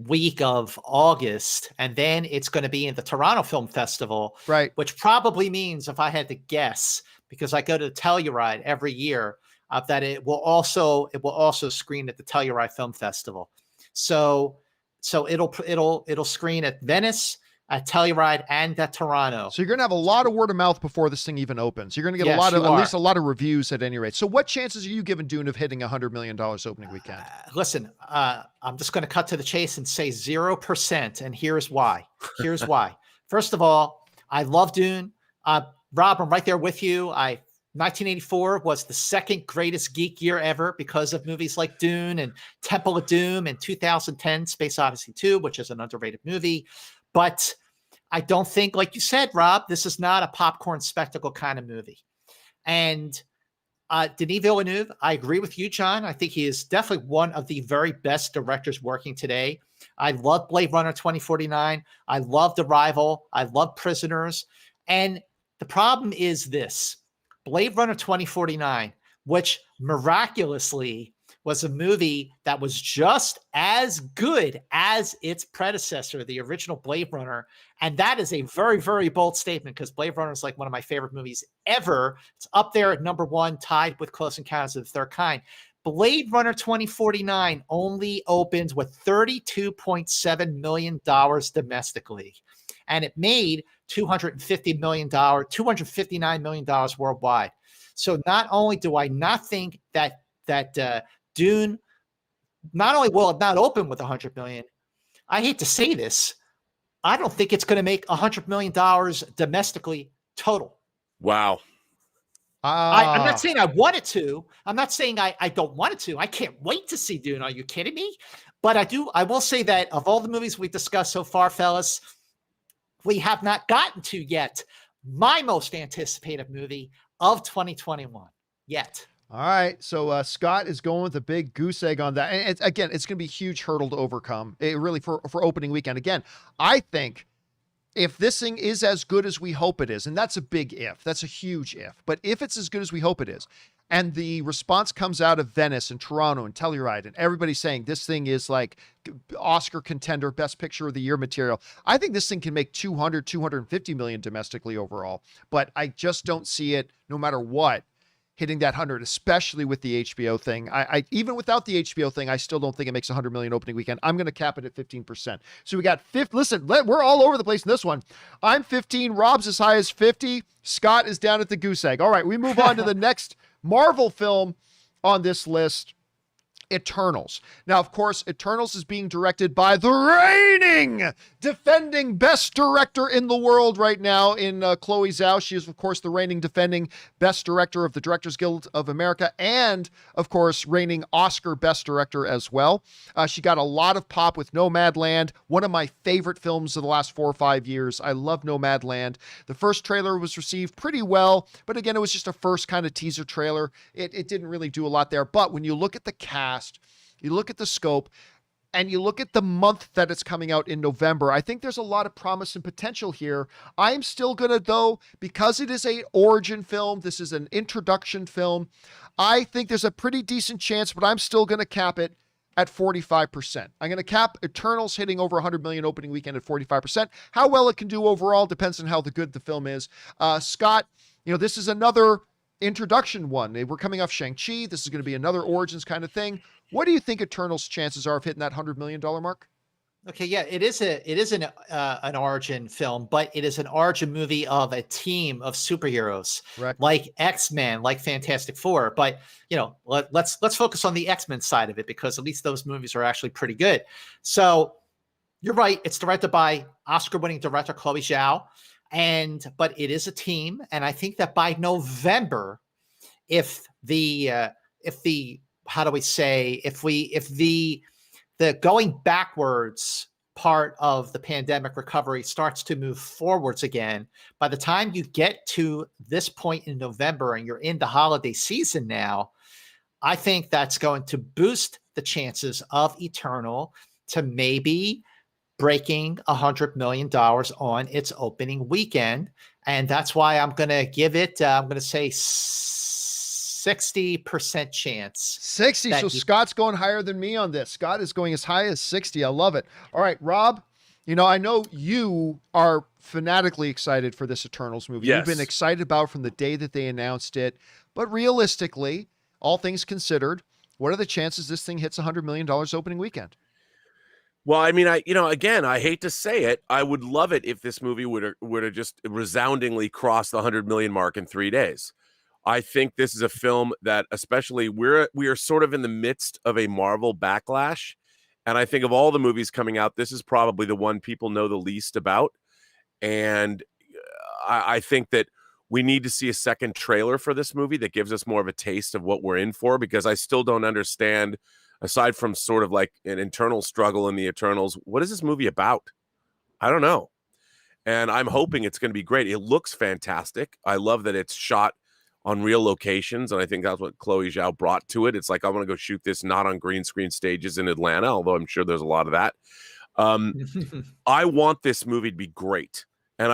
Speaker 3: week of August, and then it's going to be in the Toronto Film Festival,
Speaker 1: right?
Speaker 3: Which probably means, if I had to guess, because I go to the Telluride every year, that it will also screen at the Telluride Film Festival. So it'll screen at Venice, at Telluride, and at Toronto.
Speaker 1: So you're going to have a lot of word of mouth before this thing even opens. You're going to get at least a lot of reviews at any rate. So what chances are you giving Dune of hitting $100 million opening weekend?
Speaker 3: Listen, I'm just going to cut to the chase and say 0%. And here's why. First of all, I love Dune. Rob, I'm right there with you. 1984 was the second greatest geek year ever because of movies like Dune and Temple of Doom, and 2010 Space Odyssey 2, which is an underrated movie. But I don't think, like you said, Rob, this is not a popcorn spectacle kind of movie. And Denis Villeneuve, I agree with you, John. I think he is definitely one of the very best directors working today. I love Blade Runner 2049. I loved Arrival. I love Prisoners. And the problem is this. Blade Runner 2049, which miraculously was a movie that was just as good as its predecessor, the original Blade Runner. And that is a very, very bold statement, because Blade Runner is like one of my favorite movies ever. It's up there at number one, tied with Close Encounters of the Third Kind. Blade Runner 2049 only opened with $32.7 million domestically, and it made $259 million worldwide. So not only do I not think that Dune, not only will it not open with $100 million, I hate to say this, I don't think it's going to make $100 million domestically total.
Speaker 2: Wow.
Speaker 3: I'm not saying I want it to. I'm not saying I don't want it to. I can't wait to see Dune. Are you kidding me? But I will say that of all the movies we discussed so far, fellas, we have not gotten to yet my most anticipated movie of 2021 yet.
Speaker 1: All right, so Scott is going with a big goose egg on that. And it's going to be a huge hurdle to overcome. It really for opening weekend. Again, I think if this thing is as good as we hope it is, and that's a big if, that's a huge if, but if it's as good as we hope it is, and the response comes out of Venice and Toronto and Telluride, and everybody's saying this thing is like Oscar contender, best picture of the year material, I think this thing can make 250 million domestically overall, but I just don't see it, no matter what, hitting that 100, especially with the HBO thing. I even without the HBO thing, I still don't think it makes 100 million opening weekend. I'm going to cap it at 15%. So we got listen, we're all over the place in this one. I'm 15, Rob's as high as 50, Scott is down at the goose egg. All right, we move on to the next Marvel film on this list, Eternals. Now, of course, Eternals is being directed by the reigning, defending best director in the world right now in Chloe Zhao. She is, of course, the reigning, defending best director of the Directors Guild of America and, of course, reigning Oscar best director as well. She got a lot of pop with Nomadland, one of my favorite films of the last 4 or 5 years. I love Nomadland. The first trailer was received pretty well, but again, it was just a first kind of teaser trailer. It didn't really do a lot there, but when you look at the cast, you look at the scope, and you look at the month that it's coming out in November, I think there's a lot of promise and potential here. I'm still going to, though, because it is an origin film, this is an introduction film, I think there's a pretty decent chance, but I'm still going to cap it at 45%. I'm going to cap Eternals hitting over 100 million opening weekend at 45%. How well it can do overall depends on how good the film is. Scott, this is another introduction one. We're coming off Shang-Chi. This is going to be another Origins kind of thing. What do you think Eternals' chances are of hitting that $100 million mark?
Speaker 3: Okay, yeah, it is an origin film, but it is an origin movie of a team of superheroes,
Speaker 1: Correct.
Speaker 3: Like X-Men, like Fantastic Four. But let's focus on the X-Men side of it, because at least those movies are actually pretty good. So you're right; it's directed by Oscar-winning director Chloe Zhao. But it is a team, and I think that by November, if the going backwards part of the pandemic recovery starts to move forwards again, by the time you get to this point in November and you're in the holiday season now, I think that's going to boost the chances of Eternal to maybe breaking $100 million on its opening weekend. And that's why I'm going to give it, I'm going to say 60% chance.
Speaker 1: 60. So Scott's going higher than me on this. Scott is going as high as 60. I love it. All right, Rob, I know you are fanatically excited for this Eternals movie.
Speaker 2: Yes.
Speaker 1: You've been excited about it from the day that they announced it. But realistically, all things considered, what are the chances this thing hits $100 million opening weekend?
Speaker 2: Well, I mean, again, I hate to say it, I would love it if this movie would have just resoundingly crossed the 100 million mark in 3 days. I think this is a film that, especially, we are sort of in the midst of a Marvel backlash, and I think of all the movies coming out, this is probably the one people know the least about. And I think that we need to see a second trailer for this movie that gives us more of a taste of what we're in for, because I still don't understand, aside from sort of like an internal struggle in the Eternals, what is this movie about? I don't know. And I'm hoping it's going to be great. It looks fantastic. I love that it's shot on real locations, and I think that's what Chloe Zhao brought to it. It's like, I want to go shoot this not on green screen stages in Atlanta, although I'm sure there's a lot of that. I want this movie to be great. And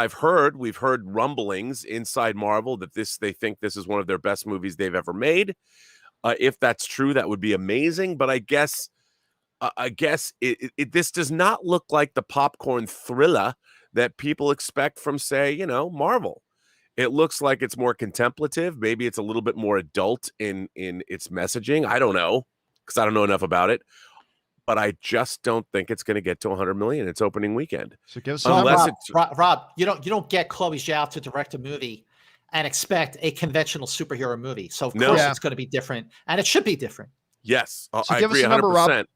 Speaker 2: we've heard rumblings inside Marvel that they think this is one of their best movies they've ever made. If that's true, that would be amazing. But I guess this does not look like the popcorn thriller that people expect from, say, Marvel. It looks like it's more contemplative. Maybe it's a little bit more adult in its messaging. I don't know, because I don't know enough about it. But I just don't think it's going to get to 100 million its opening weekend.
Speaker 1: So give us
Speaker 2: Unless
Speaker 3: Rob, you don't get Chloe Zhao to direct a movie and expect a conventional superhero movie. So of course it's going to be different, and it should be different.
Speaker 2: Yes,
Speaker 1: so
Speaker 2: I
Speaker 1: give
Speaker 2: agree
Speaker 1: us a number,
Speaker 2: 100%.
Speaker 1: Rob.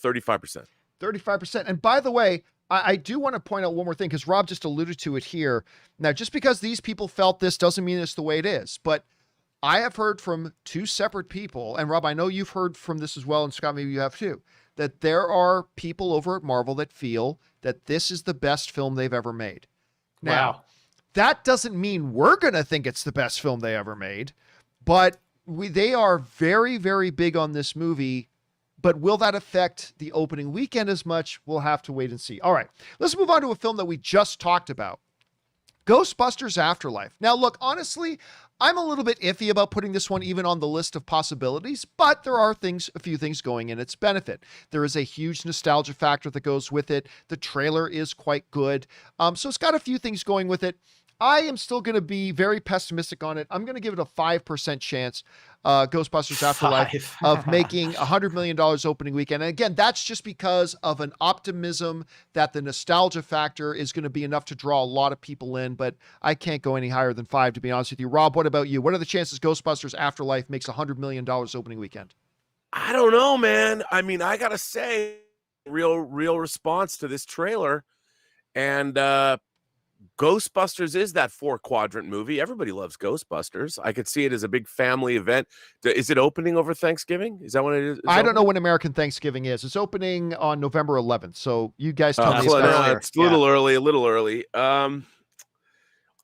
Speaker 2: 35%.
Speaker 1: 35%. And by the way, I do want to point out one more thing, because Rob just alluded to it here. Now, just because these people felt this doesn't mean it's the way it is. But I have heard from two separate people, and Rob, I know you've heard from this as well, and Scott, maybe you have too, that there are people over at Marvel that feel that this is the best film they've ever made. Now, that doesn't mean we're going to think it's the best film they ever made, but they are very, very big on this movie. But will that affect the opening weekend as much? We'll have to wait and see. All right, let's move on to a film that we just talked about. Ghostbusters Afterlife. Now, look, honestly, I'm a little bit iffy about putting this one even on the list of possibilities, but there are a few things going in its benefit. There is a huge nostalgia factor that goes with it. The trailer is quite good. So it's got a few things going with it. I am still going to be very pessimistic on it. I'm going to give it a 5% chance, Ghostbusters Afterlife, of making $100 million opening weekend. And again, that's just because of an optimism that the nostalgia factor is going to be enough to draw a lot of people in, but I can't go any higher than 5, to be honest with you. Rob, what about you? What are the chances Ghostbusters Afterlife makes $100 million opening weekend?
Speaker 2: I don't know, man. I mean, I got to say, real response to this trailer. And Ghostbusters is that 4-quadrant movie. Everybody loves Ghostbusters. I could see it as a big family event. Is it opening over Thanksgiving? Is that when it is?
Speaker 1: I don't know when American Thanksgiving is. It's opening on November 11th. So you guys tell me.
Speaker 2: It's a little early. I'm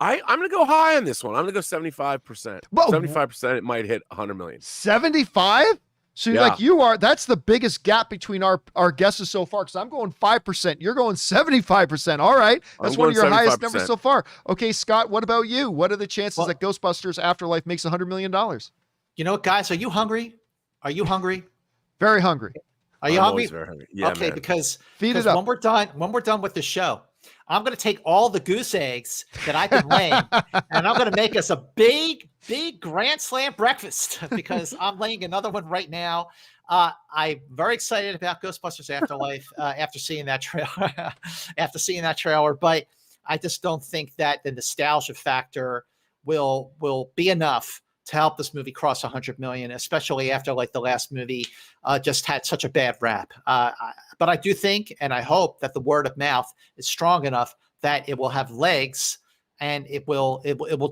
Speaker 2: going to go high on this one. I'm going to go 75%.
Speaker 1: Whoa.
Speaker 2: 75%, it might hit 100 million.
Speaker 1: 75? So that's the biggest gap between our guesses so far, because I'm going 5%. You're going 75%. All right. That's one of your highest numbers so far. Okay, Scott, what about you? What are the chances that Ghostbusters Afterlife makes $100 million?
Speaker 3: You know what, guys? Are you hungry? Are you hungry?
Speaker 1: Very hungry.
Speaker 3: Are you hungry?
Speaker 2: Very hungry. Yeah,
Speaker 3: okay,
Speaker 2: man.
Speaker 3: because
Speaker 1: feed it up.
Speaker 3: When we're done with the show, I'm going to take all the goose eggs that I've been laying, and I'm going to make us a big grand slam breakfast, because I'm laying another one right now. I'm very excited about Ghostbusters Afterlife after seeing that trailer. But I just don't think that the nostalgia factor will be enough to help this movie cross 100 million, especially after like the last movie just had such a bad rap. But I do think, and I hope, that the word of mouth is strong enough that it will have legs, and it will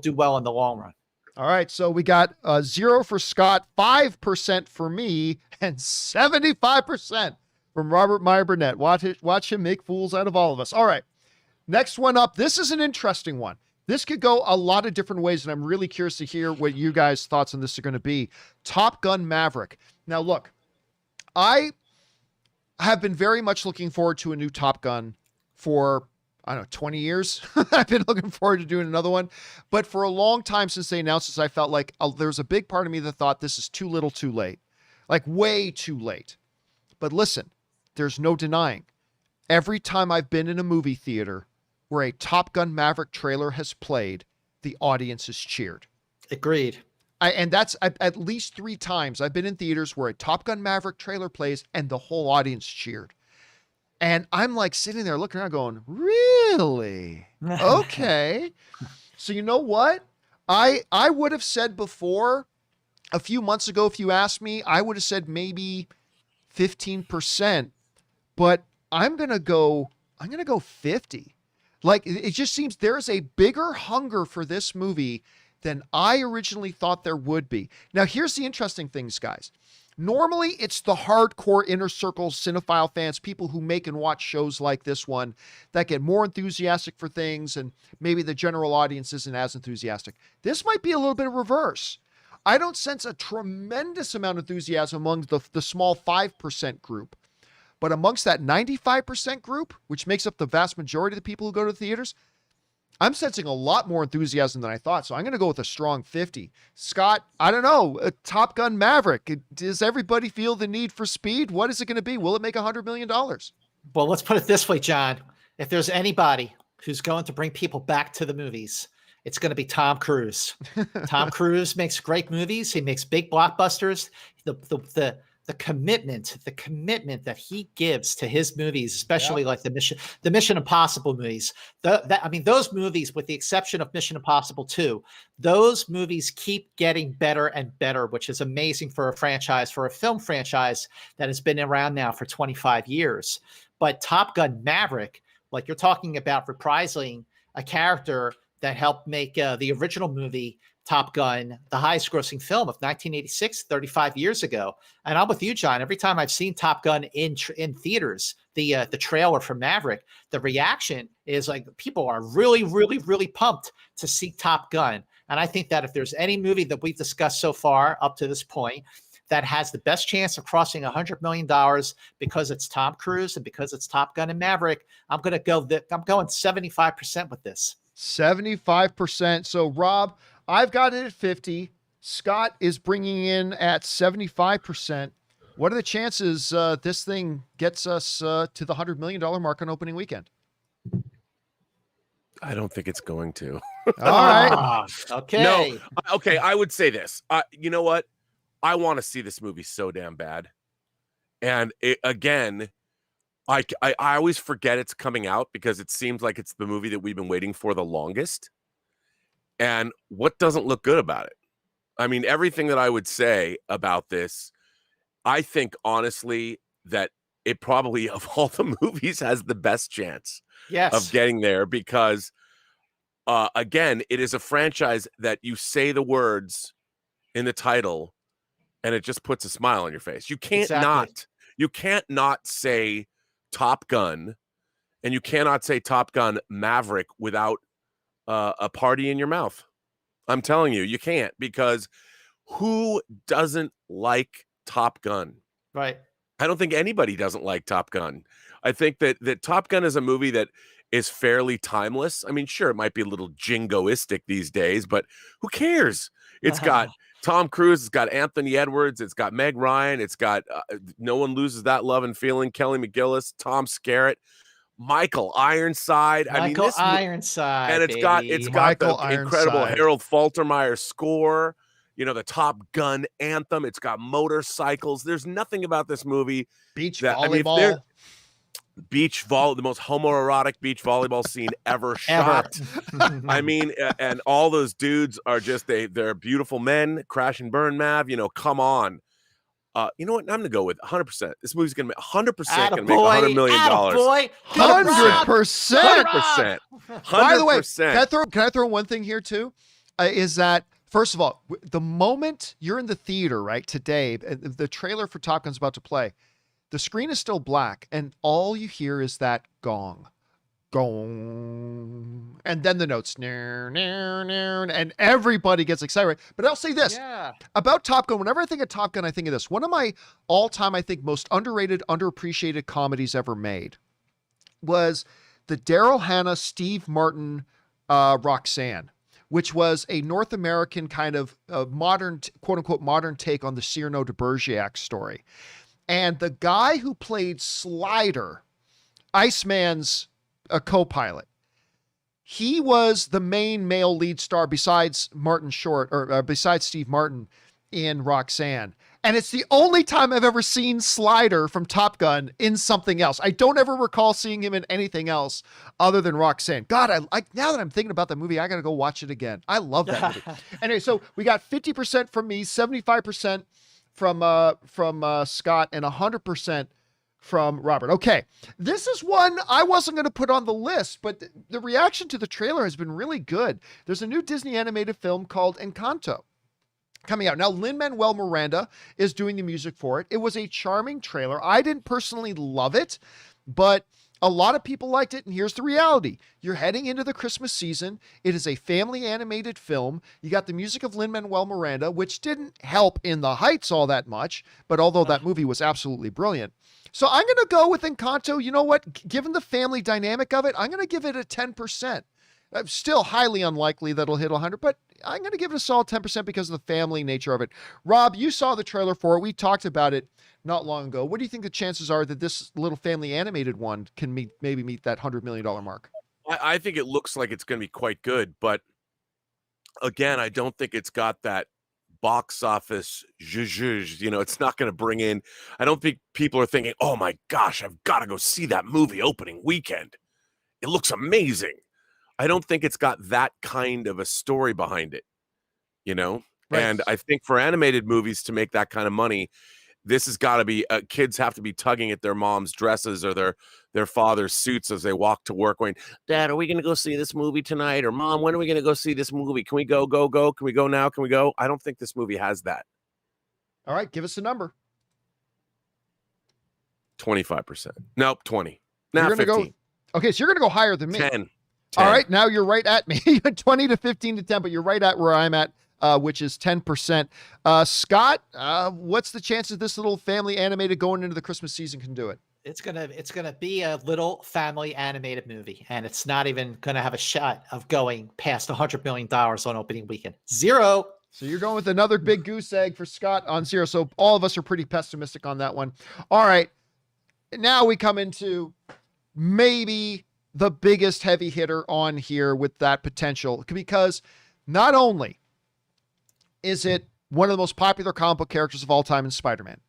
Speaker 3: do well in the long run.
Speaker 1: All right, so we got 0 for Scott, 5% for me, and 75% from Robert Meyer Burnett. Watch him make fools out of all of us. All right, next one up. This is an interesting one. This could go a lot of different ways, and I'm really curious to hear what you guys' thoughts on this are going to be. Top Gun Maverick. Now, look, I have been very much looking forward to a new Top Gun for, I don't know, 20 years. I've been looking forward to doing another one. But for a long time since they announced this, I felt like there's a big part of me that thought this is too little too late. Like way too late. But listen, there's no denying. Every time I've been in a movie theater where a Top Gun Maverick trailer has played, the audience has cheered.
Speaker 3: Agreed.
Speaker 1: And that's at least 3 times I've been in theaters where a Top Gun Maverick trailer plays and the whole audience cheered. And I'm like sitting there looking around going, really? Okay. So you know what? I would have said before, a few months ago, if you asked me, I would have said maybe 15%, but I'm going to go 50. Like, it just seems there's a bigger hunger for this movie than I originally thought there would be. Now, here's the interesting things, guys. Normally, it's the hardcore inner circle cinephile fans, people who make and watch shows like this one, that get more enthusiastic for things, and maybe the general audience isn't as enthusiastic. This might be a little bit of reverse. I don't sense a tremendous amount of enthusiasm among the small 5% group. But amongst that 95% group, which makes up the vast majority of the people who go to the theaters, I'm sensing a lot more enthusiasm than I thought. So I'm going to go with a strong 50. Scott, I don't know, a Top Gun Maverick. Does everybody feel the need for speed? What is it going to be? Will it make $100 million?
Speaker 3: Well, let's put it this way, John. If there's anybody who's going to bring people back to the movies, it's going to be Tom Cruise. Tom Cruise makes great movies. He makes big blockbusters. The commitment that he gives to his movies, especially like the Mission Impossible movies. I mean, those movies, with the exception of Mission Impossible 2, those movies keep getting better and better, which is amazing for a franchise, for a film franchise that has been around now for 25 years. But Top Gun Maverick, like you're talking about reprising a character that helped make the original movie Top Gun the highest grossing film of 1986, 35 years ago. And I'm with you, John. Every time I've seen Top Gun in theaters, the trailer for Maverick, the reaction is like people are really, really, really pumped to see Top Gun. And I think that if there's any movie that we've discussed so far up to this point that has the best chance of crossing $100 million because it's Tom Cruise and because it's Top Gun and Maverick, I'm going 75% with this.
Speaker 1: 75%. So Rob, I've got it at 50. Scott is bringing in at 75%. What are the chances this thing gets us to the $100 million mark on opening weekend?
Speaker 2: I don't think it's going to.
Speaker 1: All right.
Speaker 3: Okay.
Speaker 2: No. Okay. I would say this. You know what? I want to see this movie so damn bad. And again, I always forget it's coming out because it seems like it's the movie that we've been waiting for the longest. And what doesn't look good about it? I mean, everything that I would say about this, I think honestly that it probably of all the movies has the best chance of getting there because, again, it is a franchise that you say the words in the title and it just puts a smile on your face. You can't not say Top Gun and you cannot say Top Gun Maverick without a party in your mouth. I'm telling you, you can't, because who doesn't like Top Gun?
Speaker 3: Right.
Speaker 2: I don't think anybody doesn't like Top Gun. I think that Top Gun is a movie that is fairly timeless. I mean, sure, it might be a little jingoistic these days, but who cares? It's got Tom Cruise, it's got Anthony Edwards, it's got Meg Ryan, it's got No One Loses That Love and Feeling, Kelly McGillis, Tom Skerritt, Michael Ironside.
Speaker 3: Michael Ironside,
Speaker 2: and it's got
Speaker 1: Michael
Speaker 2: the incredible
Speaker 1: Ironside.
Speaker 2: Harold Faltermeyer score. You know, the Top Gun anthem. It's got motorcycles. There's nothing about this movie.
Speaker 1: Beach
Speaker 2: volleyball. The most homoerotic beach volleyball scene ever shot. I mean, and all those dudes are just they're beautiful men. Crash and burn, Mav. You know, come on. You know what? I'm gonna go with 100%. This movie's gonna make 100% gonna make $100 million.
Speaker 1: 100%.
Speaker 2: 100%.
Speaker 1: By the way, can I throw one thing here too? Is that first of all, the moment you're in the theater, right, today, the trailer for Top Gun's about to play, the screen is still black, and all you hear is that gong. Gong. And then the notes, and everybody gets excited. But I'll say this about Top Gun. Whenever I think of Top Gun, I think of this. One of my all-time, I think, most underrated, underappreciated comedies ever made was the Daryl Hannah, Steve Martin, Roxanne, which was a North American kind of modern, quote unquote, modern take on the Cyrano de Bergerac story. And the guy who played Slider, Iceman's co-pilot, he was the main male lead star besides Martin Short, or besides Steve Martin in Roxanne. And it's the only time I've ever seen Slider from Top Gun in something else. I don't ever recall seeing him in anything else other than Roxanne. God, I now that I'm thinking about that movie, I got to go watch it again. I love that movie. Anyway, so we got 50% from me, 75% from Scott, and 100% from Robert. Okay, this is one I wasn't going to put on the list, but the reaction to the trailer has been really good. There's a new Disney animated film called Encanto coming out. Now, Lin-Manuel Miranda is doing the music for it. It was a charming trailer. I didn't personally love it, but a lot of people liked it, and here's the reality. You're heading into the Christmas season. It is a family animated film. You got the music of Lin-Manuel Miranda, which didn't help In the Heights all that much, but although that movie was absolutely brilliant. So I'm going to go with Encanto. You know what? Given the family dynamic of it, I'm going to give it a 10%. Still highly unlikely that it'll hit 100, but I'm going to give it a solid 10% because of the family nature of it. Rob, you saw the trailer for it. We talked about it not long ago. What do you think the chances are that this little family animated one can maybe meet that $100 million mark?
Speaker 2: I think it looks like it's going to be quite good, but again, I don't think it's got that box office it's not going to bring in. I don't think people are thinking, oh my gosh, I've got to go see that movie opening weekend. It looks amazing. I don't think it's got that kind of a story behind it,
Speaker 1: Right.
Speaker 2: And I think for animated movies to make that kind of money, this has got to be kids have to be tugging at their mom's dresses or their father's suits as they walk to work going, Dad, are we going to go see this movie tonight? Or Mom, when are we going to go see this movie? Can we go? Can we go now? Can we go? I don't think this movie has that.
Speaker 1: All right, give us a number.
Speaker 2: 25%. Nope, 20. Now 15.
Speaker 1: Okay, so you're going to go higher than me.
Speaker 2: 10.
Speaker 1: All right, now you're right at me. 20 to 15 to 10, but you're right at where I'm at, which is 10%. Scott, what's the chance that this little family animated going into the Christmas season can do it?
Speaker 3: It's gonna be a little family animated movie, and it's not even gonna have a shot of going past $100 million on opening weekend. 0.
Speaker 1: So you're going with another big goose egg for Scott on 0. So all of us are pretty pessimistic on that one. All right, now we come into maybe the biggest heavy hitter on here with that potential, because not only is it one of the most popular comic book characters of all time in Spider-Man,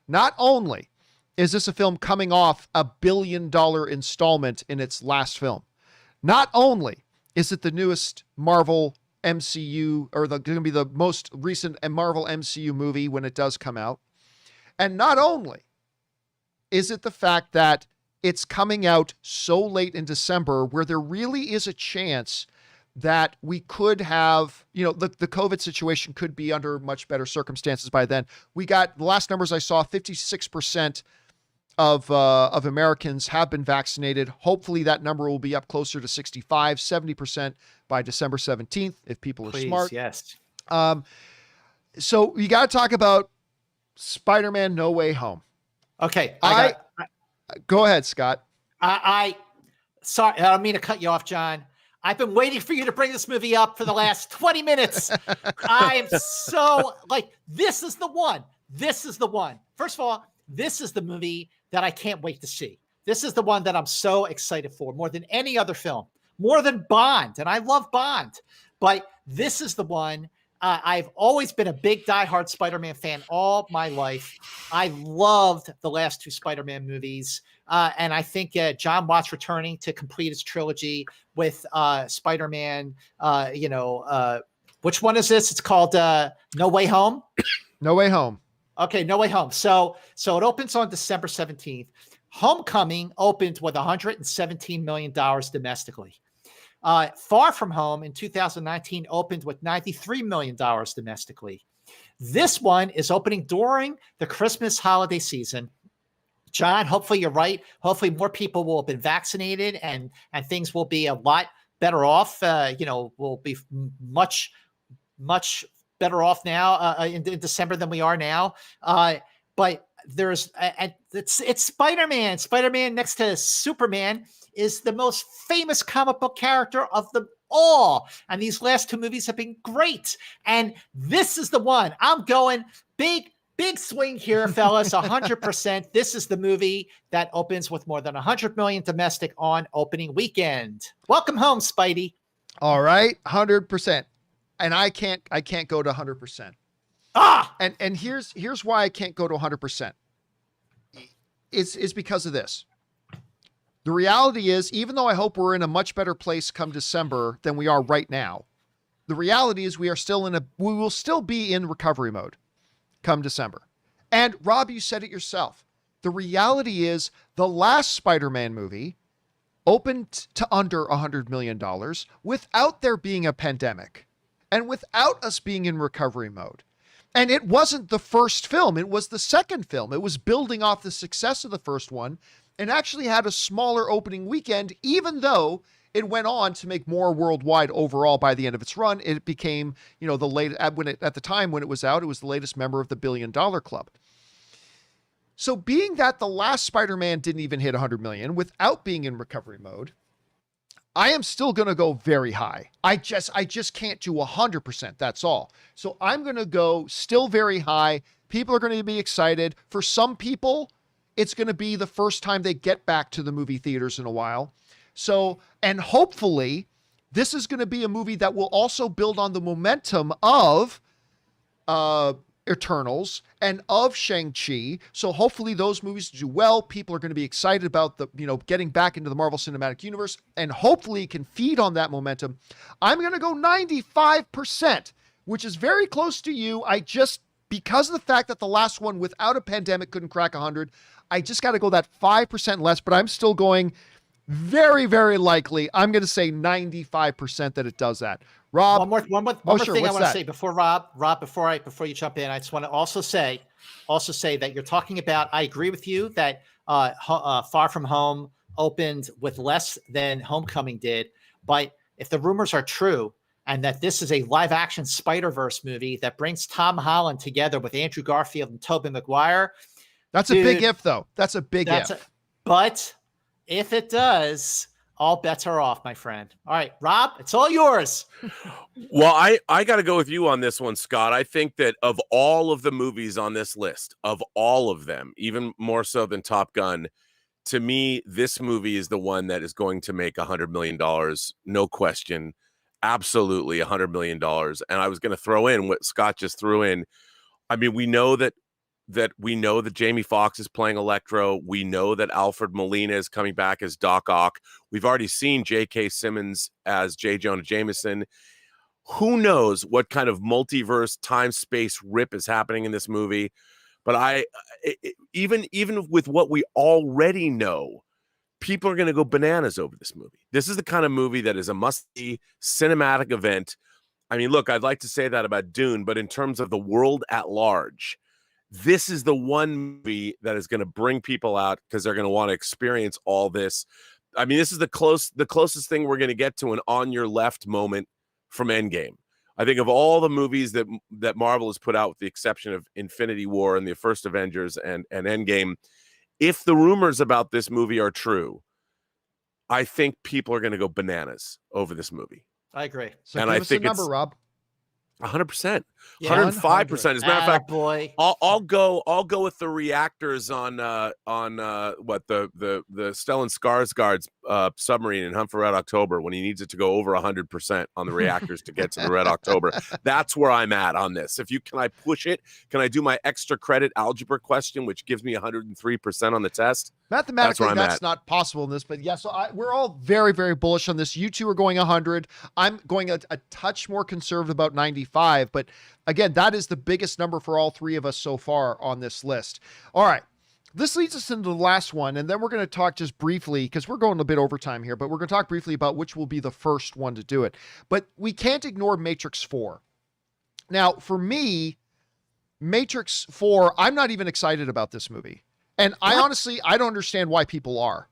Speaker 1: not only is this a film coming off a $1 billion installment in its last film, not only is it the newest Marvel MCU, or going to be the most recent Marvel MCU movie when it does come out, and not only is it the fact that it's coming out so late in December where there really is a chance that we could have, the COVID situation could be under much better circumstances by then. We got, the last numbers I saw, 56% of Americans have been vaccinated. Hopefully that number will be up closer to 65, 70% by December 17th, if people are smart.
Speaker 3: Yes.
Speaker 1: So you got to talk about Spider-Man No Way Home.
Speaker 3: Okay.
Speaker 1: Go ahead, Scott.
Speaker 3: Sorry, I don't mean to cut you off, John. I've been waiting for you to bring this movie up for the last 20 minutes. I am so this is the one. This is the one. First of all, this is the movie that I can't wait to see. This is the one that I'm so excited for more than any other film, more than Bond. And I love Bond, but this is the one. I've always been a big diehard Spider-Man fan all my life. I loved the last 2 Spider-Man movies. And I think John Watts returning to complete his trilogy with Spider-Man, which one is this? It's called No Way Home.
Speaker 1: No Way Home. Okay,
Speaker 3: No Way Home. So it opens on December 17th. Homecoming opened with $117 million domestically. Far From Home in 2019 opened with $93 million domestically. This one is opening during the Christmas holiday season. John, hopefully you're right. Hopefully more people will have been vaccinated and things will be a lot better off. We'll be much, much better off now in December than we are now. But there's it's Spider-Man. Spider-Man next to Superman is the most famous comic book character of them all. And these last 2 movies have been great. And this is the one. I'm going big swing here, fellas, 100%. This is the movie that opens with more than 100 million domestic on opening weekend. Welcome home, Spidey.
Speaker 1: All right, 100%. And I can't go to 100%. And here's why I can't go to 100%. It's because of this. The reality is, even though I hope we're in a much better place come December than we are right now, the reality is we will still be in recovery mode come December. And Rob, you said it yourself. The reality is the last Spider-Man movie opened to under $100 million without there being a pandemic and without us being in recovery mode. And it wasn't the first film. It was the second film. It was building off the success of the first one and actually had a smaller opening weekend, even though it went on to make more worldwide overall by the end of its run. It became, the latest, at the time when it was out, it was the latest member of the $1 billion club. So being that the last Spider-Man didn't even hit 100 million without being in recovery mode, I am still going to go very high. I just can't do 100%. That's all. So I'm going to go still very high. People are going to be excited. For some people, it's going to be the first time they get back to the movie theaters in a while. So, and hopefully this is going to be a movie that will also build on the momentum of Eternals and of Shang-Chi. So hopefully those movies do well. People are going to be excited about the, getting back into the Marvel Cinematic Universe, and hopefully can feed on that momentum. I'm going to go 95%, which is very close to you. Because of the fact that the last one without a pandemic couldn't crack 100, I just got to go that 5% less, but I'm still going very, very likely. I'm going to say 95% that it does that. Rob,
Speaker 3: one more
Speaker 1: sure,
Speaker 3: thing I
Speaker 1: what's
Speaker 3: want to
Speaker 1: that?
Speaker 3: say before before you jump in, I just want to also say that you're talking about, I agree with you that Far From Home opened with less than Homecoming did, but if the rumors are true, and that this is a live action Spider-Verse movie that brings Tom Holland together with Andrew Garfield and Tobey Maguire.
Speaker 1: That's a big if, though. That's a big if.
Speaker 3: But if it does, all bets are off, my friend. All right, Rob, it's all yours.
Speaker 2: Well, I got to go with you on this one, Scott. I think that of all of the movies on this list, of all of them, even more so than Top Gun, to me, this movie is the one that is going to make $100 million. No question. Absolutely $100 million. And I was going to throw in what Scott just threw in. I mean, we know that Jamie Foxx is playing Electro. We know that Alfred Molina is coming back as Doc Ock. We've already seen J.K. Simmons as J. Jonah Jameson. Who knows what kind of multiverse time-space rip is happening in this movie? But even with what we already know, people are going to go bananas over this movie. This is the kind of movie that is a must-see cinematic event. I mean, look, I'd like to say that about Dune, but in terms of the world at large, this is the one movie that is going to bring people out because they're going to want to experience all this. I mean, this is the closest thing we're going to get to an on your left moment from Endgame. I think of all the movies that Marvel has put out, with the exception of Infinity War and the first Avengers and Endgame, if the rumors about this movie are true, I think people are going to go bananas over this movie.
Speaker 3: I agree.
Speaker 1: So and give us a number, Rob.
Speaker 2: 100%, 105%. As a matter of fact,
Speaker 3: boy.
Speaker 2: I'll go with the reactors on what the Stellan Skarsgård's submarine in Hunt for Red October, when he needs it to go over 100% on the reactors to get to the Red October. That's where I'm at on this. Can I push it? Can I do my extra credit algebra question, which gives me 103% on the test?
Speaker 1: Mathematically, that's not possible in this, but yeah, so we're all very, very bullish on this. You two are going 100. I'm going a touch more conservative, about 95, but again, that is the biggest number for all three of us so far on this list. All right, this leads us into the last one, and then we're going to talk just briefly, because we're going a bit overtime here, but we're going to talk briefly about which will be the first one to do it. But we can't ignore Matrix 4. Now, for me, Matrix 4, I'm not even excited about this movie. And I don't understand why people are.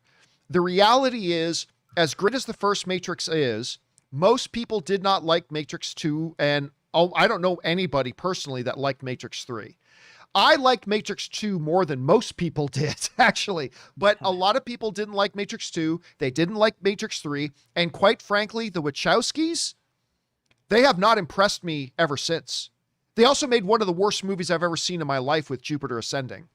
Speaker 1: The reality is, as great as the first Matrix is, most people did not like Matrix 2, and I don't know anybody personally that liked Matrix 3. I liked Matrix 2 more than most people did, actually. But a lot of people didn't like Matrix 2. They didn't like Matrix 3. And quite frankly, the Wachowskis, they have not impressed me ever since. They also made one of the worst movies I've ever seen in my life with Jupiter Ascending.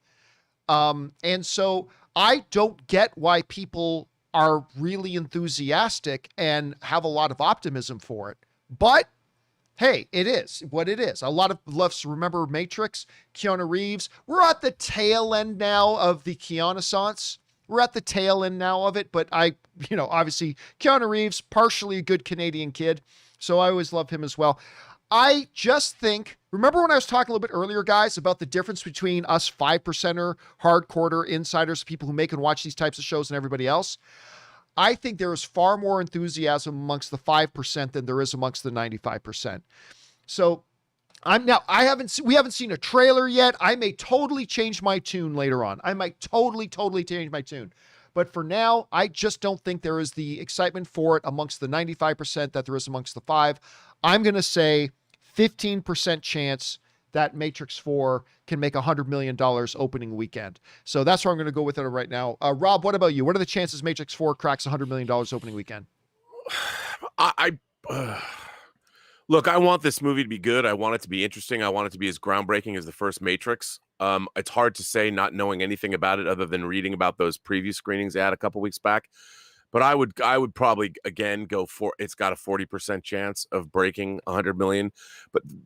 Speaker 1: And so I don't get why people are really enthusiastic and have a lot of optimism for it. But hey, it is what it is. A lot of us remember Matrix, Keanu Reeves. We're at the tail end now of the Keanu-sance. We're at the tail end now of it, but obviously Keanu Reeves, partially a good Canadian kid. So I always love him as well. I just think, remember when I was talking a little bit earlier, guys, about the difference between us 5%er, hardcore insiders, people who make and watch these types of shows, and everybody else? I think there is far more enthusiasm amongst the 5% than there is amongst the 95%. So we haven't seen a trailer yet. I may totally change my tune later on. I might totally change my tune. But for now, I just don't think there is the excitement for it amongst the 95% that there is amongst the 5. I'm going to say 15% chance that Matrix 4 can make $100 million opening weekend. So that's where I'm going to go with it right now. Rob, what about you? What are the chances Matrix 4 cracks $100 million opening weekend?
Speaker 2: Look, I want this movie to be good. I want it to be interesting. I want it to be as groundbreaking as the first Matrix. It's hard to say, not knowing anything about it other than reading about those preview screenings they had a couple weeks back. but I would probably again go for, it's got a 40% chance of breaking 100 million,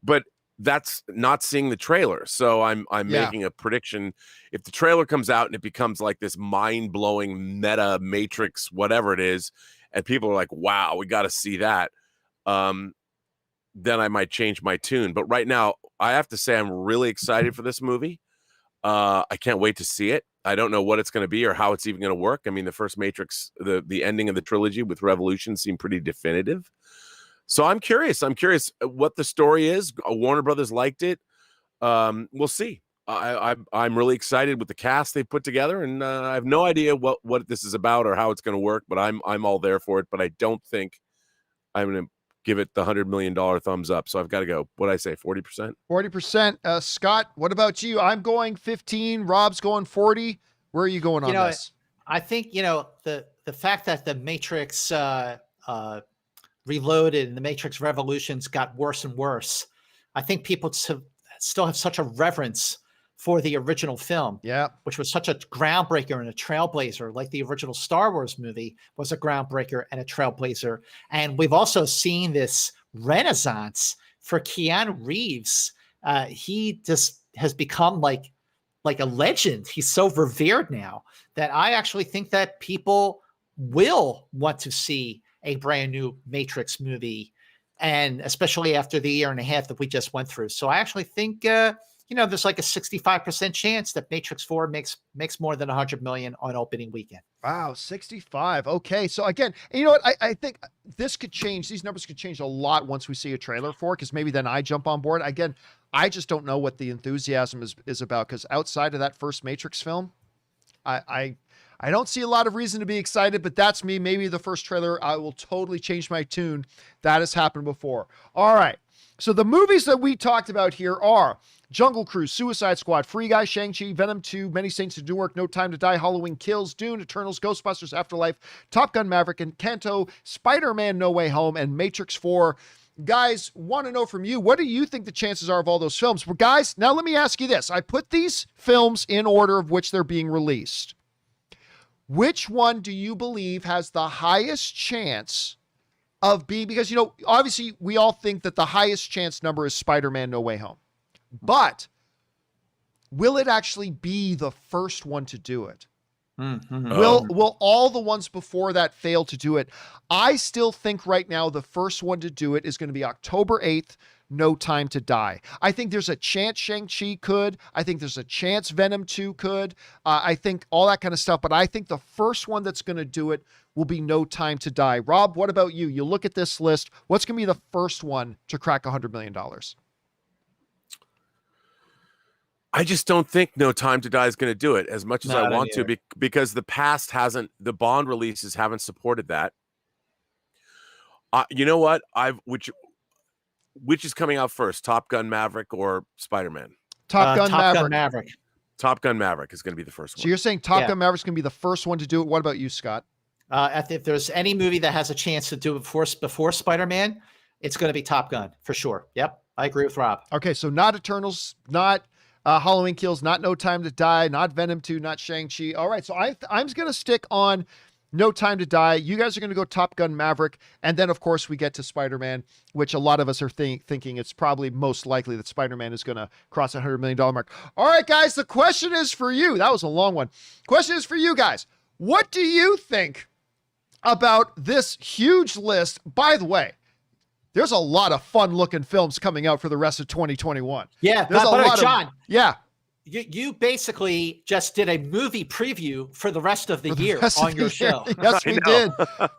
Speaker 2: but that's not seeing the trailer. So I'm making a prediction. If the trailer comes out and it becomes like this mind-blowing meta Matrix, whatever it is, and people are like, wow, we got to see that, then I might change my tune. But right now, I have to say I'm really excited for this movie. I can't wait to see it. I don't know what it's going to be or how it's even going to work. I mean, the first Matrix, the ending of the trilogy with Revolution seemed pretty definitive. So I'm curious. I'm curious what the story is. Warner Brothers liked it. We'll see. I'm really excited with the cast they put together, and I have no idea what this is about or how it's going to work. But I'm all there for it. But I don't think I'm going to give it the $100 million thumbs up. So I've got to go. What did I say? 40%.
Speaker 1: 40%. Scott, what about you? I'm going 15. Rob's going 40. Where are you going on this?
Speaker 3: I think the fact that the Matrix Reloaded and the Matrix Revolutions got worse and worse. I think people still have such a reverence for the original film, which was such a groundbreaker and a trailblazer, like the original Star Wars movie was a groundbreaker and a trailblazer. And we've also seen this renaissance for Keanu Reeves. He just has become like a legend. He's so revered now that I actually think that people will want to see a brand new Matrix movie, and especially after the year and a half that we just went through. So I actually think, there's like a 65% chance that Matrix 4 makes more than 100 million on opening weekend.
Speaker 1: Wow, 65. Okay, so again, and you know what? I think this could change. These numbers could change a lot once we see a trailer for it, because maybe then I jump on board. Again, I just don't know what the enthusiasm is about, because outside of that first Matrix film, I don't see a lot of reason to be excited, but that's me. Maybe the first trailer, I will totally change my tune. That has happened before. All right. So the movies that we talked about here are Jungle Cruise, Suicide Squad, Free Guy, Shang-Chi, Venom 2, Many Saints to Newark, No Time to Die, Halloween Kills, Dune, Eternals, Ghostbusters, Afterlife, Top Gun Maverick, and Encanto, Spider-Man No Way Home, and Matrix 4. Guys, want to know from you, what do you think the chances are of all those films? Well, guys, now let me ask you this. I put these films in order of which they're being released. Which one do you believe has the highest chance of being, because, obviously we all think that the highest chance number is Spider-Man No Way Home, but will it actually be the first one to do it? Mm-hmm. Will all the ones before that fail to do it? I still think right now the first one to do it is going to be October 8th, No Time to Die. I think there's a chance Shang-Chi could. I think there's a chance Venom 2 could. I think all that kind of stuff. But I think the first one that's going to do it will be No Time to Die. Rob, what about you? You look at this list. What's going to be the first one to crack $100 million?
Speaker 2: I just don't think No Time to Die is going to do it as much as I want to, because the past hasn't, the Bond releases haven't supported that. You know what? Which is coming out first, Top Gun Maverick or Spider-Man?
Speaker 1: Top Gun
Speaker 3: Maverick.
Speaker 2: Top Gun Maverick is going to be the first one.
Speaker 1: So you're saying Top Gun Maverick is going to be the first one to do it. What about you, Scott?
Speaker 3: If there's any movie that has a chance to do it before Spider-Man, it's going to be Top Gun for sure. Yep, I agree with Rob.
Speaker 1: Okay, so not Eternals, not Halloween Kills, not No Time to Die, not Venom 2, not Shang-Chi. All right, so I'm going to stick on No Time to Die. You guys are going to go Top Gun Maverick. And then, of course, we get to Spider-Man, which a lot of us are thinking it's probably most likely that Spider-Man is going to cross a $100 million mark. All right, guys, the question is for you. That was a long one. Question is for you guys. What do you think about this huge list? By the way, there's a lot of fun-looking films coming out for the rest of 2021.
Speaker 3: Yeah,
Speaker 1: there's a lot
Speaker 3: John.
Speaker 1: Of, yeah.
Speaker 3: You basically just did a movie preview for the rest of the year on your show.
Speaker 1: Yes, we did.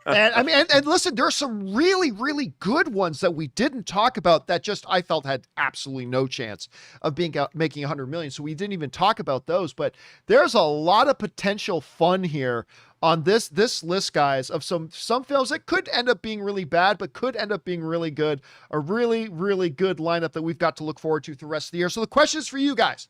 Speaker 1: And I mean, and listen, there's some really, really good ones that we didn't talk about that just I felt had absolutely no chance of making 100 million. So we didn't even talk about those. But there's a lot of potential fun here on this list, guys, of some films that could end up being really bad, but could end up being really good. A really, really good lineup that we've got to look forward to the rest of the year. So the question is for you guys.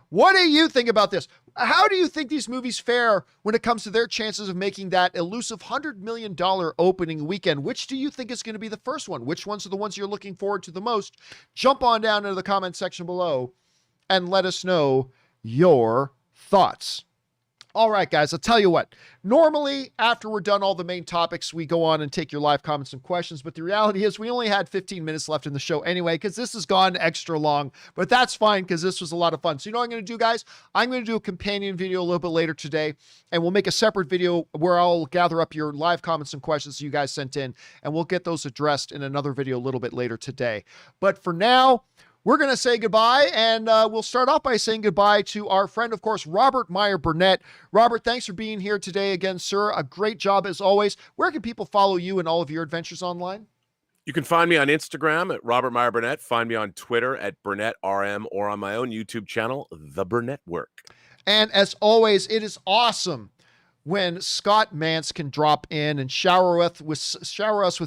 Speaker 1: What do you think about this? How do you think these movies fare when it comes to their chances of making that elusive $100 million opening weekend? Which do you think is going to be the first one? Which ones are the ones you're looking forward to the most? Jump on down into the comment section below and let us know your thoughts. All right, guys, I'll tell you what. Normally, after we're done all the main topics, we go on and take your live comments and questions. But the reality is we only had 15 minutes left in the show anyway, because this has gone extra long. But that's fine, because this was a lot of fun. So you know what I'm going to do, guys? I'm going to do a companion video a little bit later today, and we'll make a separate video where I'll gather up your live comments and questions you guys sent in, and we'll get those addressed in another video a little bit later today. But for now, we're going to say goodbye, and we'll start off by saying goodbye to our friend, of course, Robert Meyer Burnett. Robert, thanks for being here today again, sir. A great job as always. Where can people follow you and all of your adventures online?
Speaker 2: You can find me on Instagram at Robert Meyer Burnett. Find me on Twitter at BurnettRM, or on my own YouTube channel, The Burnett Work. And
Speaker 1: as always, it is awesome when Scott Mantz can drop in and shower us with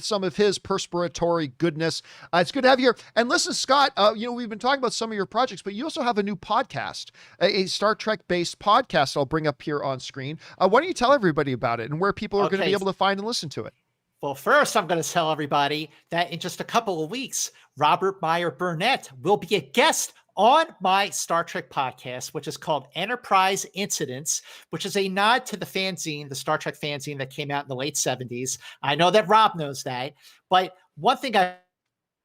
Speaker 1: some of his perspiratory goodness. It's good to have you here. And listen, Scott, we've been talking about some of your projects, but you also have a new podcast, a Star Trek-based podcast I'll bring up here on screen. Why don't you tell everybody about it and where people are going to be able to find and listen to it?
Speaker 3: Well, first, I'm going to tell everybody that in just a couple of weeks, Robert Meyer Burnett will be a guest on my Star Trek podcast, which is called Enterprise Incidents, which is a nod to the fanzine, the Star Trek fanzine that came out in the late 70s. I know that Rob knows that, but one thing I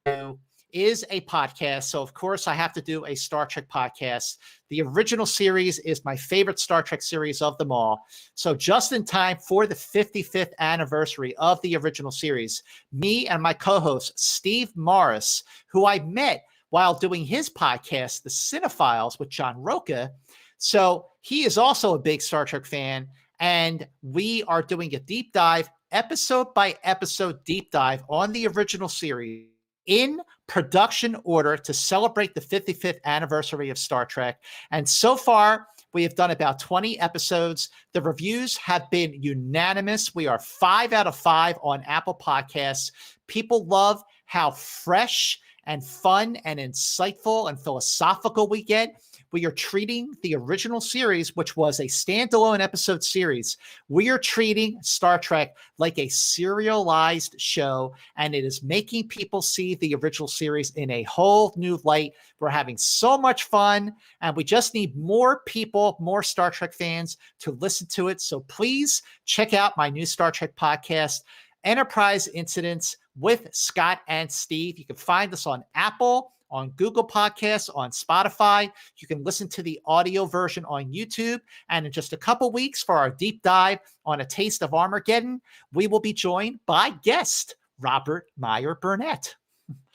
Speaker 3: do is a podcast. So, of course, I have to do a Star Trek podcast. The original series is my favorite Star Trek series of them all. So just in time for the 55th anniversary of the original series, me and my co-host, Steve Morris, who I met while doing his podcast, The Cinephiles, with John Roca. So he is also a big Star Trek fan, and we are doing a deep dive, episode by episode deep dive on the original series in production order to celebrate the 55th anniversary of Star Trek. And so far, we have done about 20 episodes. The reviews have been unanimous. We are 5 out of 5 on Apple Podcasts. People love how fresh and fun and insightful and philosophical we get. We are treating the original series, which was a standalone episode series. We are treating Star Trek like a serialized show, and it is making people see the original series in a whole new light. We're having so much fun, and we just need more people, more Star Trek fans to listen to it. So please check out my new Star Trek podcast, Enterprise Incidents with Scott and Steve. You can find us on Apple, on Google Podcasts, on Spotify. You can listen to the audio version on YouTube. And in just a couple weeks for our deep dive on A Taste of Armageddon, we will be joined by guest Robert Meyer Burnett.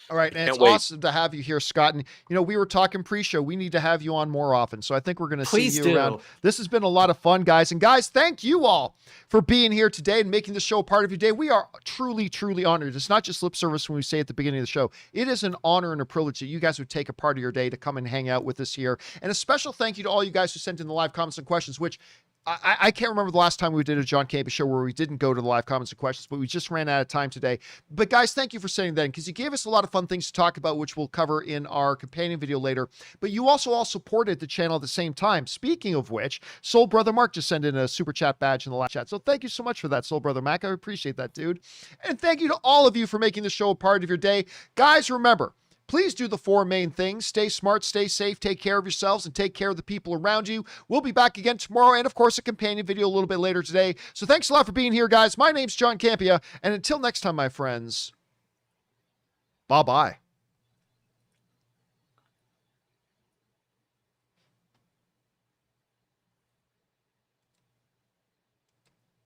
Speaker 1: All right, and it's awesome to have you here, Scott. And, we were talking pre-show. We need to have you on more often. So I think we're going to see you around. This has been a lot of fun, guys. And, guys, thank you all for being here today and making the show a part of your day. We are truly, truly honored. It's not just lip service when we say at the beginning of the show. It is an honor and a privilege that you guys would take a part of your day to come and hang out with us here. And a special thank you to all you guys who sent in the live comments and questions, which I can't remember the last time we did a John Campea show where we didn't go to the live comments and questions, but we just ran out of time today. But guys, thank you for saying that, because you gave us a lot of fun things to talk about, which we'll cover in our companion video later. But you also all supported the channel at the same time. Speaking of which, Soul Brother Mark just sent in a super chat badge in the live chat. So thank you so much for that, Soul Brother Mac. I appreciate that, dude. And thank you to all of you for making the show a part of your day. Guys, remember, please do the 4 main things. Stay smart, stay safe, take care of yourselves, and take care of the people around you. We'll be back again tomorrow, and of course, a companion video a little bit later today. So thanks a lot for being here, guys. My name's John Campea, and until next time, my friends, bye-bye.